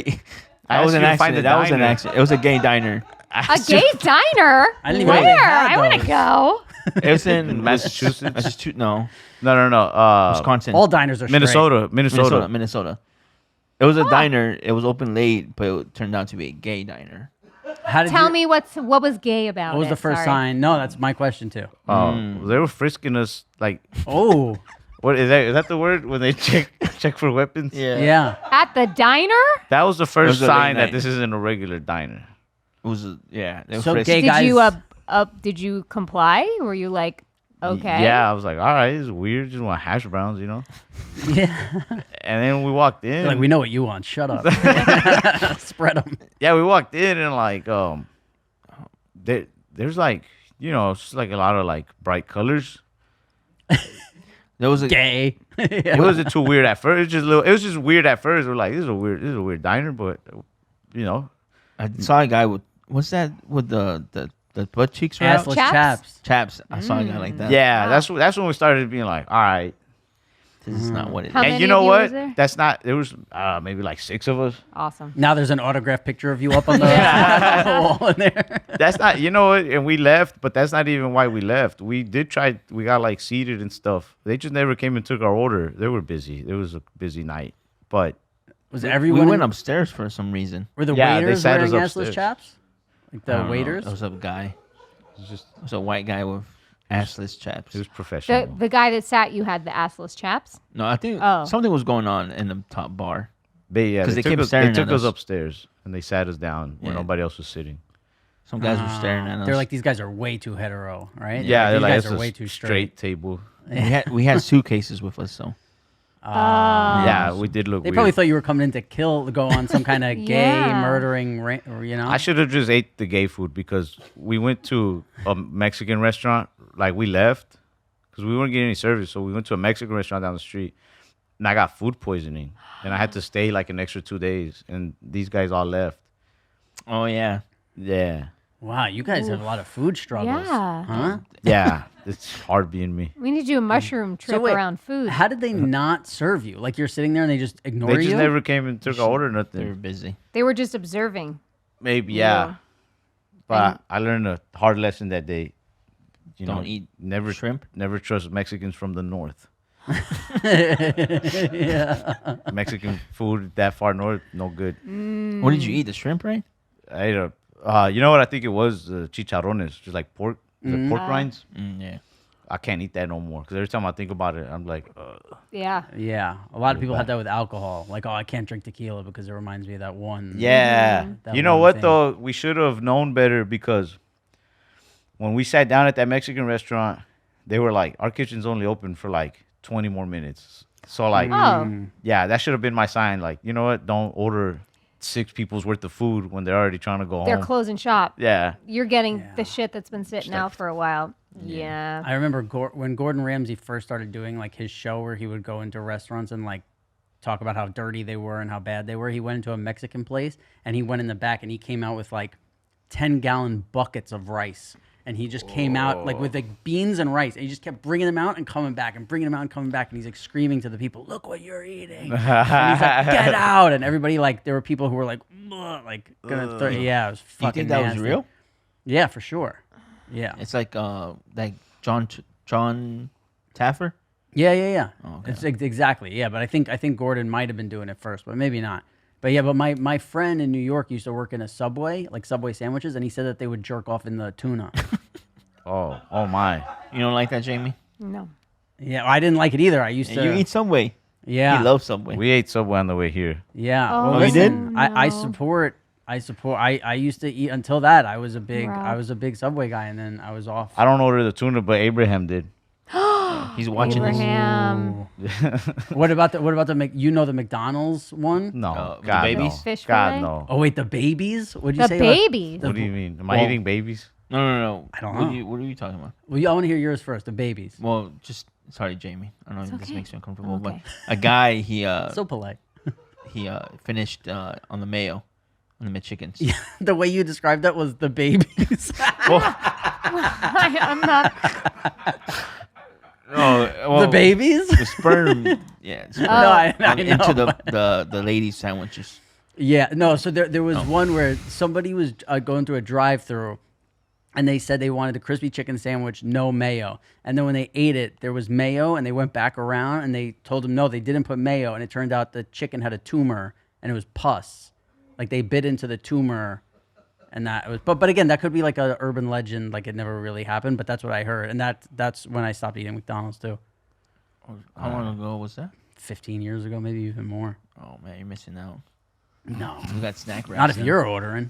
I that was asked an you to find accident. the That was an diner. accident. It was a gay diner. A gay diner? I didn't even know Where? they had I want to those. go. It was in In Massachusetts? Massachusetts, no, No. Wisconsin, All diners are straight. Minnesota. It was a diner. It was open late, but it turned out to be a gay diner. How did Tell you, me what was gay about what was it. the first Sorry. sign? No, that's my question too. They were frisking us like. Oh, What is that? Is that the word when they check for weapons? yeah. At the diner? That was the first was a late sign that night. this isn't a regular diner. It was they were So frisky. gay Did guys. you did you comply? Were you like, okay? Yeah, I was like, all right, this is weird. Just want hash browns, you know. Yeah. And then we walked in. Like, we know what you want. Shut up. Spread them. Yeah, we walked in and like there's like it's just like a lot of like bright colors. There was a Gay. It wasn't too weird at first. It was just weird at first. We're like, this is a weird diner, but I saw a guy with what's that with the butt cheeks right out? Assless Chaps? chaps. Chaps. I saw a guy like that. yeah, that's when we started being like, all right. This is not what it How is. And many you know of you what? was there? That's not. There was maybe like 6 of us. Awesome. Now there's an autographed picture of you up on the wall in there. That's not. You know what? And we left, but that's not even why we left. We did try. We got like seated and stuff. They just never came and took our order. They were busy. It was a busy night. But Was We everyone? went upstairs for some reason. Were the Yeah, they waiters sat wearing us assless upstairs. chaps? Like I the don't know. waiters? There was a guy. it was just It was a white guy with assless chaps. it was professional. The guy that sat you had the assless chaps. No, I think Oh. something was going on in the top bar. They 'Cause they took kept us, staring They took at us us. upstairs and they sat us down where Yeah. nobody else was sitting. Some guys were staring at us. They're like, these guys are way too hetero, right? Yeah, they're these like guys it's are a way too straight table. we had suitcases with us, so Yeah, we did look They weird. probably thought you were coming in to go on some kind of gay Yeah. murdering, or, I should have just ate the gay food because we went to a Mexican restaurant. Like we left because we weren't getting any service, so we went to a Mexican restaurant down the street, and I got food poisoning, and I had to stay like an extra 2 days, and these guys all left. oh yeah. Yeah, Wow, you guys have a lot of food struggles. Yeah. Huh? yeah, it's hard being me. We need to do a mushroom trip wait, around food. How did they not serve you? Like you're sitting there and they just ignore They you? just never came and took our order, or They were nothing. busy. They were just observing. Maybe, yeah. But I learned a hard lesson that day. You Don't know, eat never shrimp? Never trust Mexicans from the north. Mexican food that far north, no good. What did you eat? The shrimp, right? I ate you know what I think it was? Chicharrones, just like pork, the pork rinds. Yeah. I can't eat that no more because every time I think about it, I'm like, Yeah. Yeah, a lot of people had that with alcohol. Like, oh, I can't drink tequila because it reminds me of that one. yeah. That You know one what thing. though? We should have known better because when we sat down at that Mexican restaurant, they were like, our kitchen's only open for like 20 more minutes. So like, Oh. yeah, that should have been my sign. Like, you know what? Don't order 6 people's worth of food when they're already trying to go They're home. closing shop. Yeah. You're getting the shit that's been sitting out for a while. Yeah. I remember when Gordon Ramsay first started doing like his show where he would go into restaurants and like talk about how dirty they were and how bad they were. He went into a Mexican place and he went in the back and he came out with like 10-gallon buckets of rice. And he just came out like with like beans and rice. And he just kept bringing them out and coming back and bringing them out and coming back. And he's like screaming to the people, "Look what you're eating!" And he's like, "Get out!" And everybody like there were people who were like, gonna throw. Yeah, it was fucking. You think that was nasty. real? Yeah, for sure. Yeah. It's like John Taffer. Yeah. Oh, okay. It's exactly. Yeah, but I think Gordon might have been doing it first, but maybe not. But yeah, but my friend in New York used to work in a Subway, like Subway sandwiches, and he said that they would jerk off in the tuna. Oh my. You don't like that, Jamie? No. Yeah, I didn't like it either. I used to. You eat Subway. Yeah. He loves Subway. We ate Subway on the way here. Yeah. Oh, Well, you did? listen, I no. support. I used to eat until that. I was a big Rob. Subway guy, and then I was off. I don't order the tuna, but Abraham did. He's watching this. Abraham. What about the the McDonald's one? No. the God, babies? no. Fish God, fillet? no. Oh wait, the babies? What did you The say? about- babies. What do you mean? Am I Well- eating babies? No. I don't What know. What are you talking about? Well, I want to hear yours first. The babies. Well, sorry, Jamie. I don't know if this okay. makes you uncomfortable, Okay. but a guy he So polite. finished on the mayo, on the McChickens. The way you described that was the babies. I'm not. No, well, The babies? the sperm. Yeah, sperm No, I know. into the ladies' sandwiches. Yeah, no. So there was one where somebody was going through a drive-through, and they said they wanted the crispy chicken sandwich, no mayo. And then when they ate it, there was mayo, and they went back around and they told them no, they didn't put mayo, and it turned out the chicken had a tumor and it was pus. Like they bit into the tumor And that was, but again, that could be like a urban legend, like it never really happened. But that's what I heard, and that's when I stopped eating McDonald's too. How long ago was that? 15 years ago, maybe even more. Oh man, you're missing out. No, You got snack wraps. not if then. you're ordering.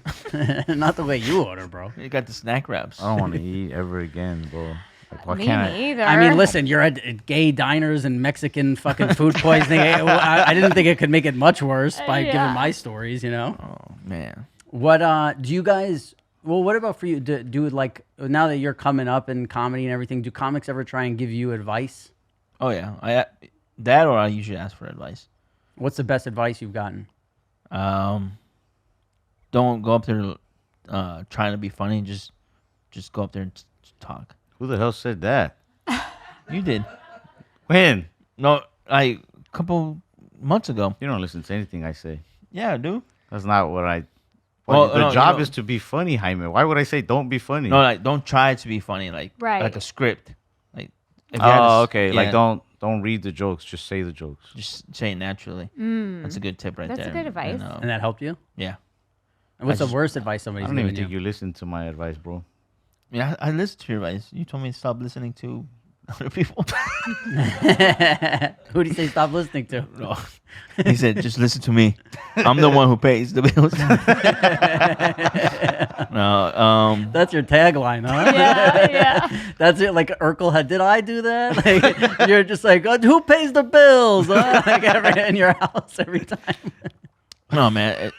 Not the way you order, bro. You got the snack wraps. I don't want to eat ever again, bro. Like, why Me can't I? neither. I mean, listen, you're at gay diners and Mexican fucking food poisoning. I didn't think it could make it much worse by Yeah. giving my stories, you know? Oh man. What do you guys, well, what about for you? Do it like, now that you're coming up in comedy and everything, do comics ever try and give you advice? Oh yeah. That or I usually ask for advice. What's the best advice you've gotten? Don't go up there trying to be funny. Just go up there and talk. Who the hell said that? You did. When? No, like a couple months ago. You don't listen to anything I say. Yeah, I do. That's not what I. Well, the no, you job know- is to be funny, Jaime. Why would I say don't be funny? No, like don't try to be funny. Like Right. a script. Like if you had Oh, a okay. yeah, Like don't read the jokes. Just say the jokes. just say it naturally. That's a good tip right That's there. good advice. And that helped you? Yeah. And what's I the just- worst advice I somebody's don't even given think you? you listen to my advice, bro. Yeah, I listened to your advice. You told me to stop listening to other people. Who do you say stop listening to? No. He said, just listen to me. I'm the one who pays the bills. No, That's your tagline, huh? yeah. That's it. Like Urkel had, did I do that? Like, you're just like, who pays the bills? Huh? Like in your house every time. no, man.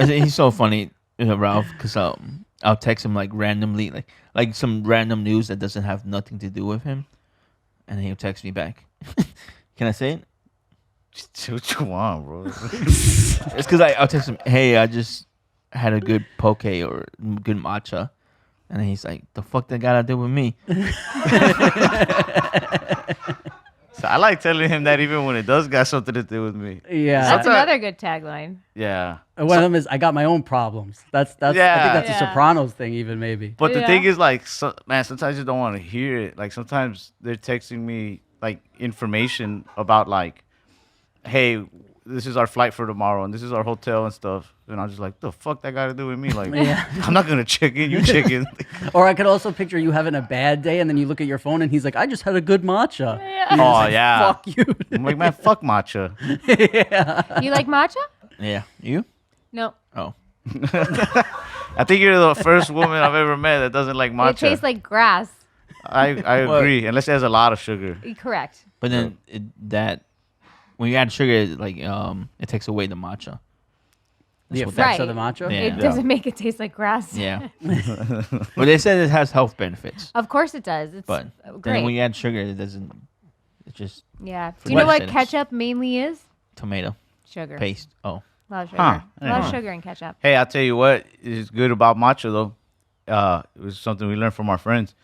He's so funny, Ralph, because I'll text him like randomly, like some random news that doesn't have nothing to do with him, and then he'll text me back. Can I say it? What you want, bro? It's because I'll text him, hey, I just had a good poke or good matcha. And then he's like, the fuck that got to do with me? So I like telling him that even when it does got something to do with me. Yeah. That's Sometimes- another good tagline. Yeah. One of them is, I got my own problems. That's I think Yeah. that's a Yeah. Sopranos thing even maybe. But the Yeah. thing is, like, man, sometimes you don't want to hear it. Like, sometimes they're texting me, like, information about, like, hey, this is our flight for tomorrow, and this is our hotel and stuff. And I'm just like, the fuck that got to do with me? Like, Yeah. I'm not going to check in. You check in. Or I could also picture you having a bad day and then you look at your phone and he's like, I just had a good matcha. Oh, yeah. Fuck you. I'm like, man, fuck matcha. You like matcha? Yeah. You? No. Oh. I think you're the first woman I've ever met that doesn't like matcha. It tastes like grass. I What? agree, unless it has a lot of sugar. Correct. But then when you add sugar, it takes away the matcha. The That's effects Right. of the matcha? Yeah. It doesn't make it taste like grass. Yeah. But they said it has health benefits. Of course it does. It's But great. then when you add sugar, it doesn't. It's just Yeah. For Do you know what settings. ketchup mainly is? tomato Sugar. paste. Oh. A lot of sugar. Huh. A lot of Yeah. sugar in ketchup. Hey, I'll tell you what is good about matcha, though. It was something we learned from our friends.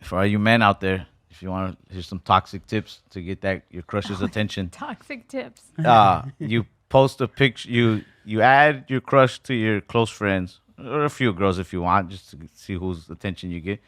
For all you men out there, if you want to hear some toxic tips to get your crush's attention, Toxic tips. you post a picture. You add your crush to your close friends, or a few girls if you want, just to see whose attention you get,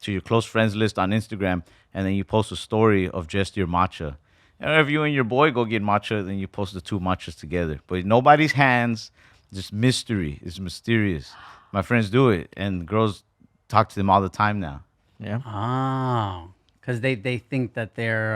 to your close friends list on Instagram, and then you post a story of just your matcha. And if you and your boy go get matcha, then you post the two matchas together. But nobody's hands, just mystery. It's mysterious. My friends do it, and girls talk to them all the time now. Yeah. Oh. Because they think that they're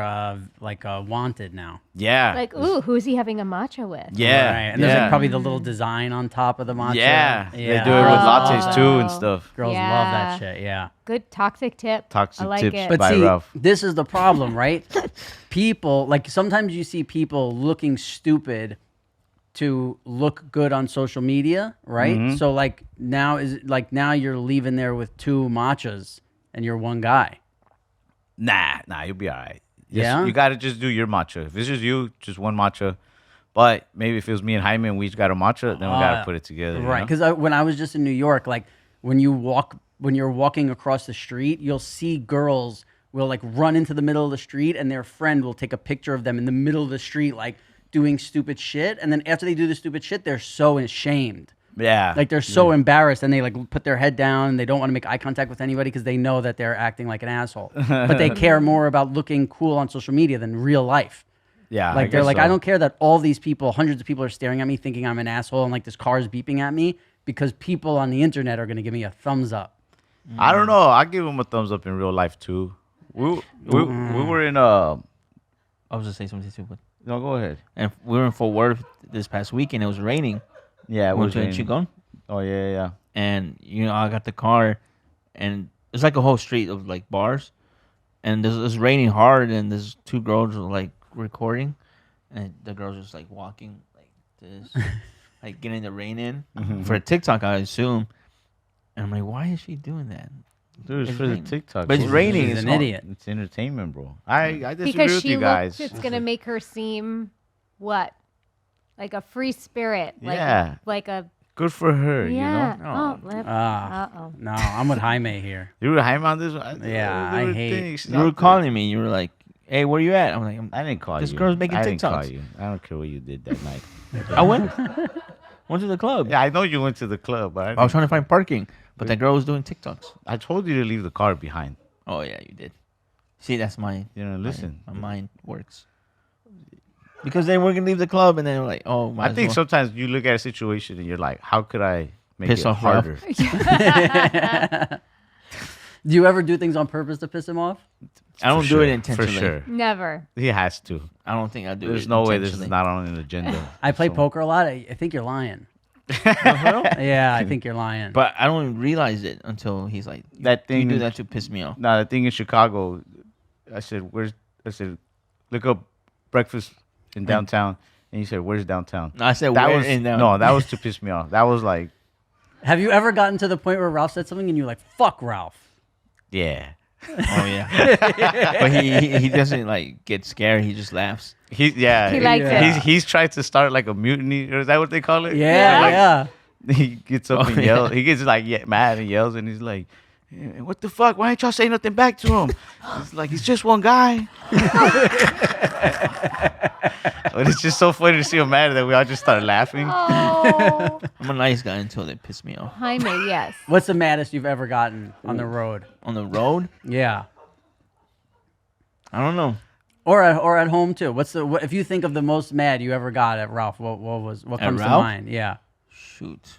wanted now. Yeah. Like, ooh, who's he having a matcha with? yeah. Right. And there's like yeah. probably the little design on top of the matcha. Yeah. They do it with Girls love lattes that. too and stuff. Girls love Yeah. that shit. Yeah. Good toxic tip. Toxic I like tips. it. But By see, Ralph. this is the problem, right? People, like sometimes you see people looking stupid to look good on social media, right? Mm-hmm. So like now you're leaving there with two matchas and you're one guy. Nah, you'll be all right. Yeah? You got to just do your matcha. If it's just you, just one matcha. But maybe if it was me and Jaime and we each got a matcha, then we got to put it together. Right. You know? Because when I was just in New York, like when you're walking across the street, you'll see girls will like run into the middle of the street and their friend will take a picture of them in the middle of the street, like doing stupid shit. And then after they do the stupid shit, they're so ashamed. Yeah. Like they're so embarrassed and they like put their head down and they don't want to make eye contact with anybody because they know that they're acting like an asshole. But they care more about looking cool on social media than real life. yeah. Like they're guess like, so. I don't care that all these people, hundreds of people are staring at me thinking I'm an asshole and like this car is beeping at me. because people on the internet are going to give me a thumbs up. I don't know. I give him a thumbs up in real life too. We were in I was just saying something stupid. No, go ahead. And we were in Fort Worth this past weekend. It was raining. Yeah, it Went was to raining. Chigon. Oh yeah. And I got the car, and it's like a whole street of like bars, and it's raining hard, and there's two girls like recording, and the girls just like walking like this, like getting the rain in for a TikTok, I assume. And I'm like, why is she doing that? Dude, it's It's for the raining. TikTok. But it's raining. She's It's an not- idiot. It's entertainment, bro. I disagree Because with she you guys. looks, it's gonna make her seem what, like a free spirit, like Yeah. like a Good for her, yeah. you know? Oh, Ah, uh-oh. no, I'm with Jaime here. You were Jaime on this one? Yeah, I hate- You were calling me. You were like, "Hey, where you at?" I'm like, I didn't call This you. girl's making I didn't call TikToks. you. I don't care what you did that night. I went to the club. Yeah, I know you went to the club, but I was trying to find parking, but that girl was doing TikToks. I told you to leave the car behind. Oh yeah, you did. See, that's my You know, listen. My mind works. Because then we're gonna leave the club, and then we're like, oh, I think sometimes you look at a situation and you're like, how could I make Piss it off Ralph. harder? Do you ever do things on purpose to piss him off? I don't For do it sure, intentionally. For sure. Never. He has to. I don't think I do. There's it no way this is intentionally. not on an agenda. I play So- poker a lot. I think you're lying. Yeah, I think you're lying. But I don't even realize it until he's like, That You thing- do that to piss me off. No, the thing in Chicago, I said, look up breakfast in downtown. And you said, where's downtown? No, I said, That where was in down? no, that was to piss me off. That was like, Have you ever gotten to the point where Ralph said something and you're like, fuck Ralph? yeah. Oh yeah. But he doesn't like get scared. He just laughs. He likes it. He's tried to start like a mutiny, or is that what they call it? Yeah. He gets up Oh, and yeah. yells. He gets like mad and yells, and he's like, "Eh, "What the fuck? Why ain't y'all say nothing back to him?" It's like he's just one guy. But it's just so funny to see him mad that we all just start laughing. Oh, I'm a nice guy until they piss me off. Jaime, yes. What's the maddest you've ever gotten on the road? On the road, Yeah. I don't know. Or at home too. If you think of the most mad you ever got at Ralph, what comes to Ralph? mind? Yeah. Shoot.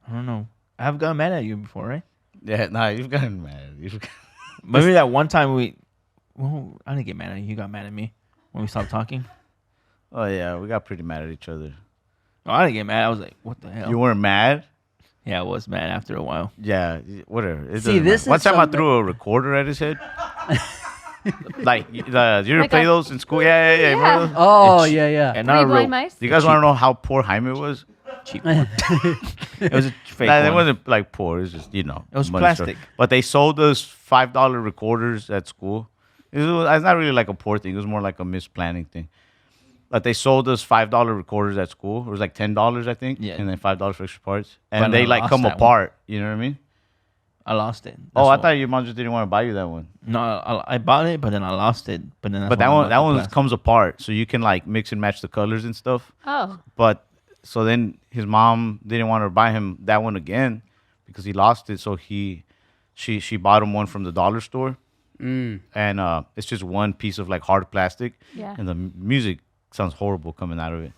I don't know. I have gotten mad at you before, right? Yeah, nah, you've gotten mad. Maybe that one time well, I didn't get mad at you. You got mad at me when we stopped talking. Oh yeah, we got pretty mad at each other. No, I didn't get mad. I was like, what the hell? You weren't mad? Yeah, I was mad after a while. Yeah, whatever. It See, doesn't this matter. One is time I something- threw a recorder at his head. Like, you ever Like play a- those in school? Yeah. Remember those? Oh, yeah. And Three not a blind real mice. Do you guys want to know how poor Jaime was? cheap one. It was a fake Nah, it one. wasn't like poor. It was just, It was money plastic. store. But they sold us $5 recorders at school. It's not really like a poor thing. It was more like a misplanning thing. But they sold us $5 recorders at school. It was like $10, I think. Yeah. And then $5 for extra parts. But And they I like lost come that one. apart. You know what I mean? I lost it. Oh, That's I all. thought your mom just didn't want to buy you that one. No, I bought it, but then I lost it. But then that's But when I that bought one the plastic. comes apart. So you can like mix and match the colors and stuff. Oh, But so then his mom didn't want to buy him that one again because he lost it. So she bought him one from the dollar store, and it's just one piece of like hard plastic, Yeah. and the music sounds horrible coming out of it.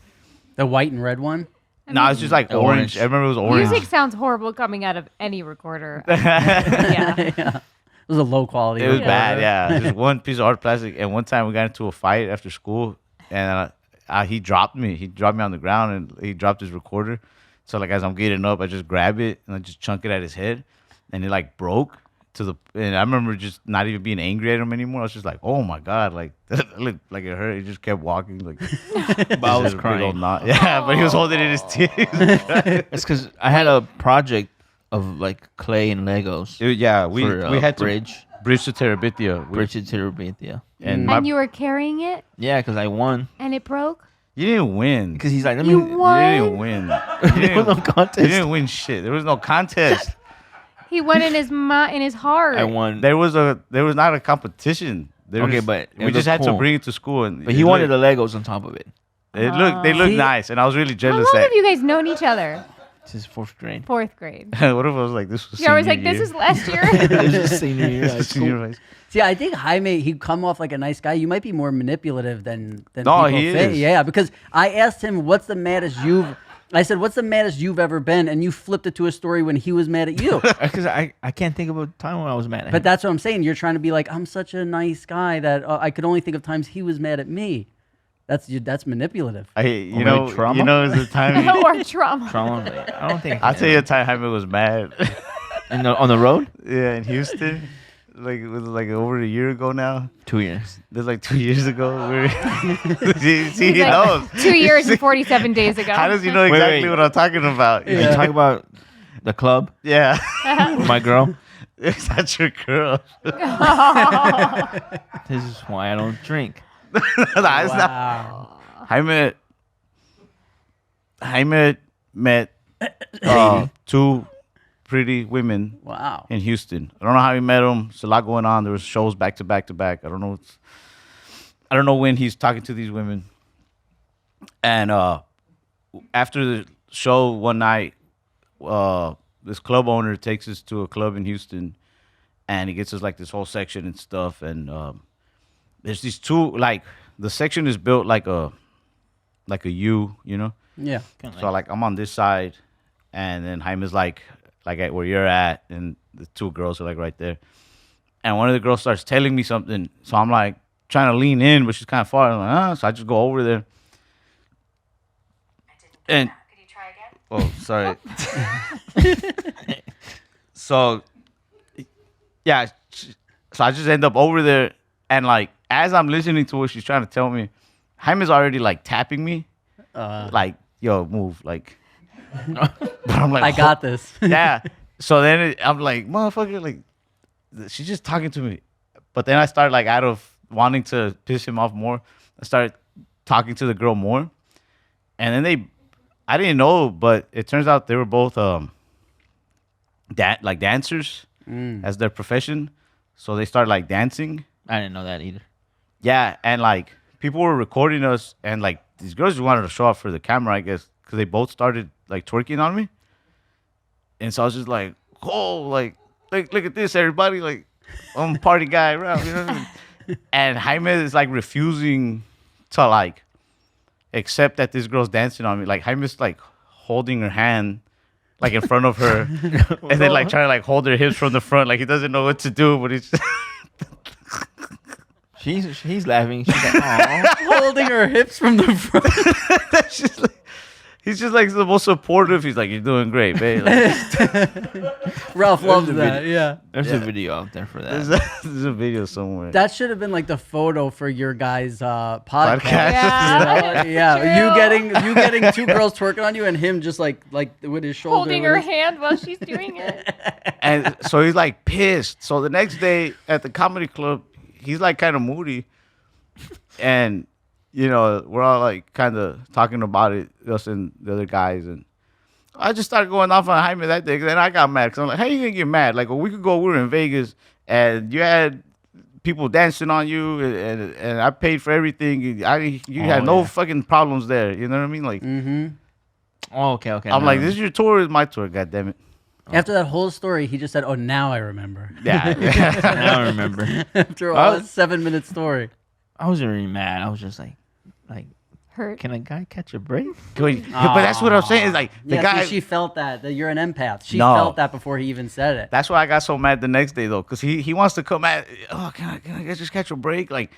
The white and red one? No, it's just like orange. Orange. I remember it was orange. music sounds horrible coming out of any recorder. Yeah. It was a low quality. It was recorder. bad, yeah. Just one piece of hard plastic, and one time we got into a fight after school, and he dropped me. He dropped me on the ground, and he dropped his recorder. So like as I'm getting up, I just grab it and I just chunk it at his head, and it like broke and I remember just not even being angry at him anymore. I was just like, oh my god, like that looked like it hurt. He just kept walking like. But I was Just a big old crying. knot. Yeah, but he was holding it in his teeth. It's because I had a project of like clay and Legos Yeah, we for had bridge to bridge to Terabithia. to yeah. And And you were carrying it Yeah, because I won. and it broke? you didn't win. Because he's like, let You me. won? You didn't win. You There was no didn't, contest. you didn't win shit. There was no contest. He won in his heart. I won. There was not a competition. Okay, but it we just looked had to cool. bring it to school, and But he wanted the Legos on top of it. They looked See? nice, and I was really How jealous. long have you guys known each other? It's his fourth grade. Fourth grade. What if I was like, this was? You're always senior like, this year? is last year. It was his senior year. This high is school. senior high- See, I think Jaime, he'd come off like a nice guy. You might be more manipulative than No, people he think. is. Yeah, because I asked him, what's the maddest I said, what's the maddest you've ever been? And you flipped it to a story when he was mad at you. Because I can't think of a time when I was mad at him. But that's what I'm saying. You're trying to be like, I'm such a nice guy that I could only think of times he was mad at me. That's manipulative. You maybe know, trauma? you know, the time. or trauma. trauma. I don't think. I'll tell you a time Jaime was mad. On the road. Yeah, in Houston, like it was like over a year ago now. 2 years. That's like 2 years ago. See, he He's like, knows. 2 years and 47 days ago. How does he know Wait, exactly wait. what I'm talking about? You talk about the club, Yeah. my girl. It's not your girl. This is why I don't drink. No, it's not. Wow. Jaime met two pretty women Wow. in Houston. I don't know how he met them. There's a lot going on. There was shows back to back to back. I don't know when he's talking to these women. And after the show one night, this club owner takes us to a club in Houston, and he gets us like this whole section and stuff. And there's these two, like the section is built like a U, you know. Yeah. So like I'm on this side, and then Jaime's like at where you're at, and the two girls are like right there. And one of the girls starts telling me something, so I'm like trying to lean in, but she's kind of far. I'm like, so I just go over there. And Could you try again? oh, sorry. So yeah, so I just end up over there, and like as I'm listening to what she's trying to tell me, Jaime's already like tapping me, like yo move, like. But I'm like, I got this. yeah. So then I'm like, motherfucker, like, she's just talking to me. But then I started, like, out of wanting to piss him off more, I started talking to the girl more. And then I didn't know, but it turns out they were both like dancers as their profession. So they started, like, dancing. I didn't know that either. Yeah. And, like, people were recording us. And, like, these girls just wanted to show off for the camera, I guess, because they both started, like, twerking on me. And so I was just like, oh, like look at this, everybody. Like, I'm a party guy around, you know what I mean? And Jaime is, like, refusing to, like, accept that this girl's dancing on me. Like, Jaime's, like, holding her hand, like, in front of her. And then, like, trying to, like, hold her hips from the front. Like, he doesn't know what to do, but he's... She's laughing. She's like, "Aw." Holding her hips from the front. That's just, like... He's just, like, the most supportive. He's like, you're doing great, babe. Like, Ralph loves a that. video. Yeah. There's a video out there for that. there's a video somewhere. That should have been like the photo for your guys' podcast. Podcast. Yeah. Yeah. True. You getting two girls twerking on you and him just like with his shoulder. Holding with her his- hand while she's doing it. And so he's, like, pissed. So the next day at the comedy club, he's, like, kind of moody. And, you know, we're all, like, kind of talking about it, us and the other guys. And I just started going off on Jaime that day. Then I got mad. Because I'm like, how you going to get mad? Like, a week ago, we were in Vegas, and you had people dancing on you, and I paid for everything. You had no fucking problems there. You know what I mean? Like, Oh, okay. I'm no, like, no. this is your tour, it's my tour, goddammit. After that whole story, he just said, "Oh, now I remember." Yeah. I don't remember. After all, a 7-minute story. I wasn't really mad. I was just like, Hurt. can a guy catch a break? But that's what I'm saying. Is like the Yeah, guy. see, she felt that you're an empath. She No. felt that before he even said it. That's why I got so mad the next day though, because he wants to come at. Oh, can I just catch a break? Like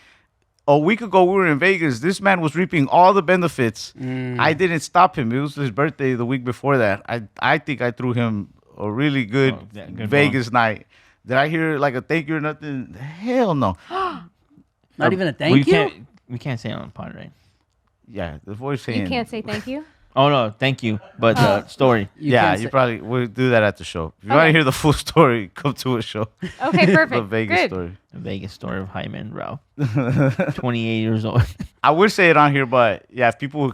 a week ago we were in Vegas. This man was reaping all the benefits. I didn't stop him. It was his birthday the week before that. I think I threw him a really good, good Vegas night. Did I hear like a thank you or nothing? Hell no. Not even a thank you. We can't say it on the pod, right? Yeah, the voice saying. You can't say thank you. Oh no, thank you. But the story. You Yeah, can't you say- probably we'll do that at the show. If you want to Okay. hear the full story, come to a show. Okay, perfect. The Vegas Good. story. The Vegas story of Jaime and Ralph. 28 years old. I would say it on here, but yeah, if people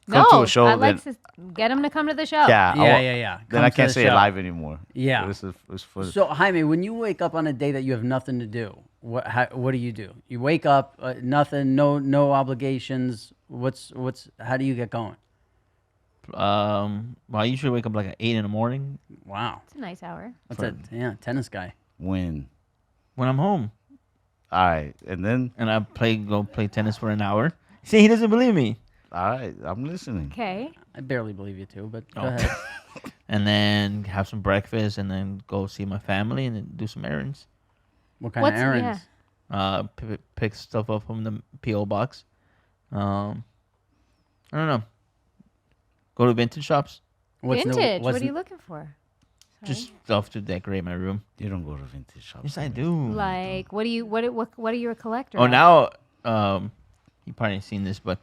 come to a show, I'd then like to get him to come to the show. yeah, Yeah. Then Come I to can't the say it show. live anymore. Yeah. This is for So Jaime, when you wake up on a day that you have nothing to do, what do you do? You wake up, nothing, no obligations. How do you get going? Well, I usually wake up like at 8 in the morning Wow, It's a nice hour. that's a tennis guy. win. when I'm home, All right, and then and I go play tennis for an hour. See, he doesn't believe me. All right, I'm listening. Okay. I barely believe you too, but go Oh. ahead. And then have some breakfast, and then go see my family, and then do some errands. What kind of errands? Pick stuff up from the PO box. I don't know. Go to vintage shops. Vintage. what's What are you looking for? Just stuff to decorate my room. You don't go to vintage shops. Yes, I do. Like, what are you a collector? Oh, of? now, you probably ain't seen this, but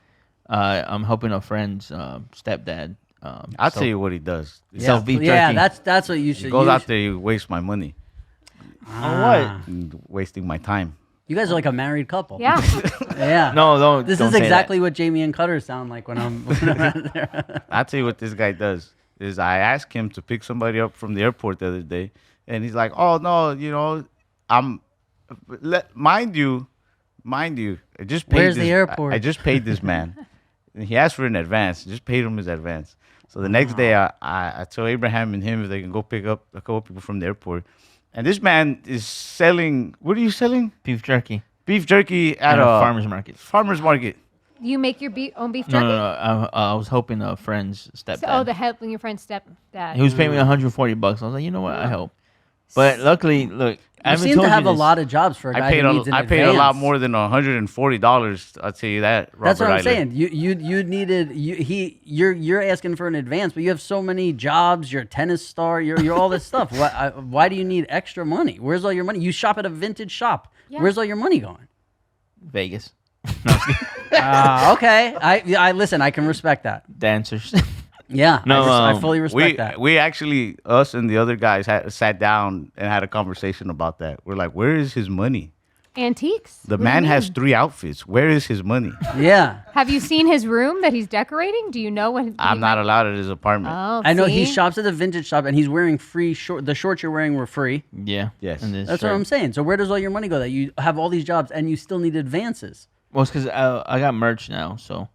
I'm helping a friend's stepdad. I'll tell you what he does. Sell beef Yeah, jerky. that's what you should. He goes you out should- there, he wastes my money, On what? and wasting my time. You guys are like a married couple. Yeah. Yeah. No, don't. This don't is say that. exactly what Jamie and Cutter sound like when I'm out there. I'll tell you what this guy does. Is I asked him to pick somebody up from the airport the other day, and he's like, "Oh no, mind you, I just paid Where's this, the airport? I just paid this man. And he asked for an advance. Just paid him his advance. So the next day, I told Abraham and him if they can go pick up a couple people from the airport. And this man is selling. What are you selling? Beef jerky Beef jerky at at a farmer's market. farmer's market. You make your own beef No, jerky? no, no. I was helping a friend's stepdad. The helping your friend's stepdad. He was paying me $140. I was like, you know what? I help. But luckily, look, I You haven't seem told to have you a this. lot of jobs for a guy who needs an I paid a lot advance. more than $140. I'll tell you that. That's what Robert I'm Iler. saying. You needed you're asking for an advance, but you have so many jobs. You're a tennis star. You're all this stuff. Why do you need extra money? Where's all your money? You shop at a vintage shop. Yeah. Where's all your money going? Vegas. Okay. I listen. I can respect that. Dancers. Yeah. No, I fully respect that. We actually, us and the other guys, sat down and had a conversation about that. We're like, where is his money? Antiques. The What do you man has mean? 3 outfits. Where is his money? Yeah. Have you seen his room that he's decorating? Do you know what? I'm not allowed at his apartment. Oh, I know he see? shops at the vintage shop, and he's wearing free short. The shorts you're wearing were free. Yeah. Yes. And this That's what shirt. I'm saying. So where does all your money go? That you have all these jobs and you still need advances. Well, it's because I got merch now, so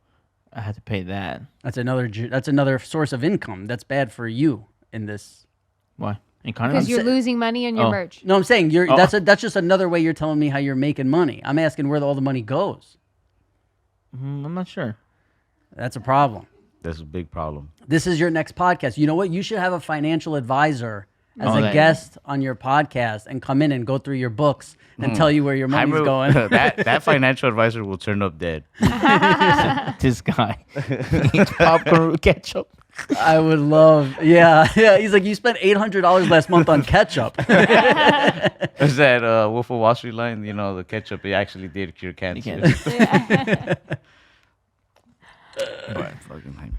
I had to pay that. That's another source of income. That's bad for you in this. Why? Economy? Because you're losing money on your Oh. merch. No, I'm saying you're. Oh. That's just another way you're telling me how you're making money. I'm asking where all the money goes. I'm not sure. That's a problem. That's a big problem. This is your next podcast. You know what? You should have a financial advisor as Oh, a that- guest on your podcast and come in and go through your books and tell you where your money's Jaime- going. that financial advisor will turn up dead. This guy. Eats popcorn with ketchup. I would love. Yeah. He's like, you spent $800 last month on ketchup. Is that Wolf of Wall Street line? The ketchup, it actually did cure cancer. can't- But fucking Jaime.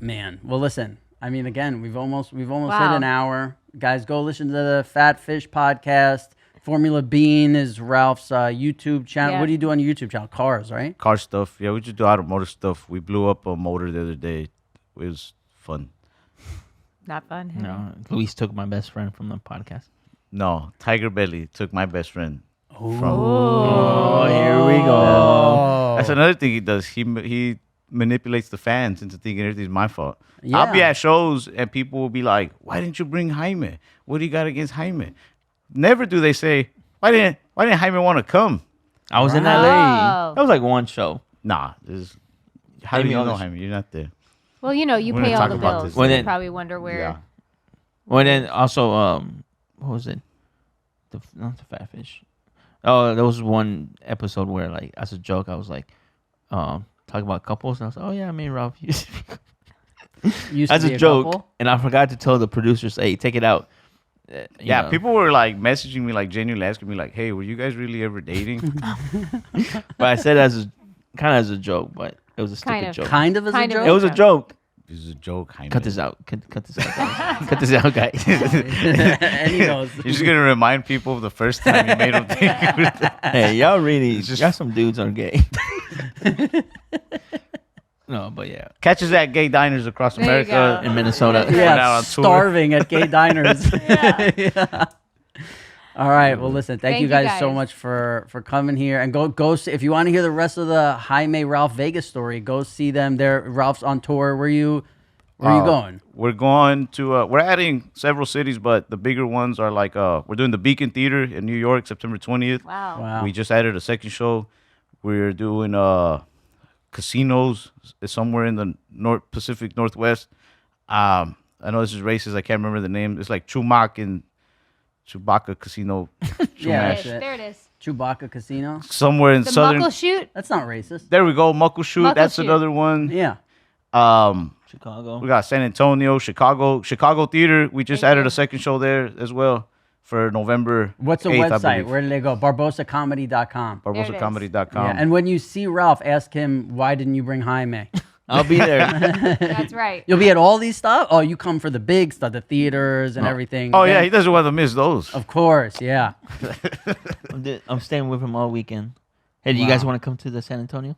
Man, well, listen. I mean, again, we've almost hit Wow. an hour. Guys, go listen to the Fat Fish podcast. Formula Bean is Ralph's YouTube channel. Yeah. What do you do on your YouTube channel? Cars, right? Car stuff. Yeah, we just do automotive stuff. We blew up a motor the other day. It was fun. Not fun. huh? No, Luis took my best friend from the podcast. No, Tiger Belly took my best friend. Oh, here we go. That's another thing he does. He manipulates the fans into thinking everything's my fault. I'll be Yeah. at shows and people will be like, "Why didn't you bring Jaime? What do you got against Jaime?" Never do they say, "Why didn't Jaime want to come?" I was in Wow. LA. That was like one show. Nah, how do Jaime you know always- Jaime? You're not there. Well, you We're pay gonna all talk the about bills. this So later. you Well, probably wonder where. Yeah. Well, then also, what was it? Not the fat fish. Oh, there was one episode where, like, as a joke, I was like, talking about couples, and I was like, oh yeah, me and Ralph used to be Used as to be a joke, couple. and I forgot to tell the producers, hey, take it out. You Yeah, know. people were like messaging me, like genuinely asking me, like, "Hey, were you guys really ever dating?" But I said as a joke, but it was a stupid Kind of. joke. Kind of as Kind a of. joke. It was a joke. This is a joke, Jaime. Cut this out. Cut this out, guys. Cut this out, guys. And he goes, You're just gonna remind people of the first time you made them think. Hey, y'all really, just- y'all some dudes are gay. No, but yeah, Catch us at gay diners across There you America. go. in Minnesota. We're yeah, now on tour. starving at gay diners. Yeah. All right. Well, listen. Thank you guys so much for coming here, and go see, if you want to hear the rest of the Jaime Ralph Vegas story. Go see them. There, Ralph's on tour. Where you going? We're going to. We're adding several cities, but the bigger ones are like. We're doing the Beacon Theater in New York, September 20th. Wow. Wow. We just added a second show. We're doing casinos somewhere in the Pacific Northwest. I know this is racist. I can't remember the name. It's like Chubacca Casino. Yeah, There that's it. it is. Chewbacca Casino. Somewhere in The southern. Muckleshoot. That's not racist. There we go. Muckleshoot. That's Muckleshoot. another one. Yeah. Chicago. We got San Antonio, Chicago Theater. We just Thank added you. a second show there as well for November. What's the 8th, I website? believe. Where do they go? BarbosaComedy.com. There it is. BarbosaComedy.com. Yeah, and when you see Ralph, ask him, why didn't you bring Jaime? I'll be there. That's right. You'll be at all these stuff? Oh, you come for the big stuff, the theaters and everything. Oh yeah, Then- he doesn't want to miss those. Of course, yeah. I'm staying with him all weekend. Hey, do you guys Wow. want to come to the San Antonio?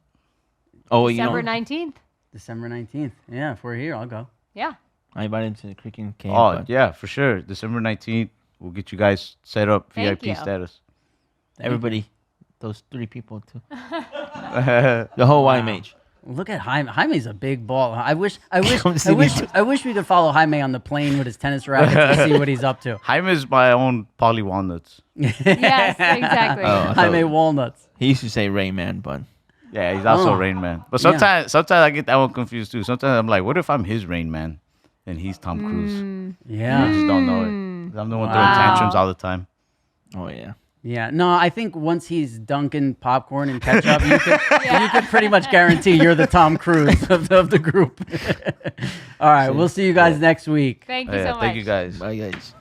Oh, you December know, 19th. December 19th. Yeah, if we're here, I'll go. Yeah. I invited him to the Creek and Cave. Oh but yeah, for sure. December 19th, we'll get you guys set up Thank VIP you. status. everybody, those 3 people too. The whole YMH. Look at Jaime. Jaime's a big ball. I wish we could follow Jaime on the plane with his tennis racket to see what he's up to. Jaime's my own Polly Walnuts. Yes, exactly. Oh. Jaime Walnuts. He used to say Rayman, but Yeah, he's also Oh. Rain Man. But Yeah. sometimes I get that one confused too. Sometimes I'm like, what if I'm his Rain Man and he's Tom Cruise? I Yeah. just don't know it. I'm the one throwing Wow. tantrums all the time. oh yeah. Yeah. No, I think once he's dunking popcorn and ketchup, you could pretty much guarantee you're the Tom Cruise of the group. All right. We'll see you guys next week. Thank you Yeah, so much. thank you guys. Bye guys.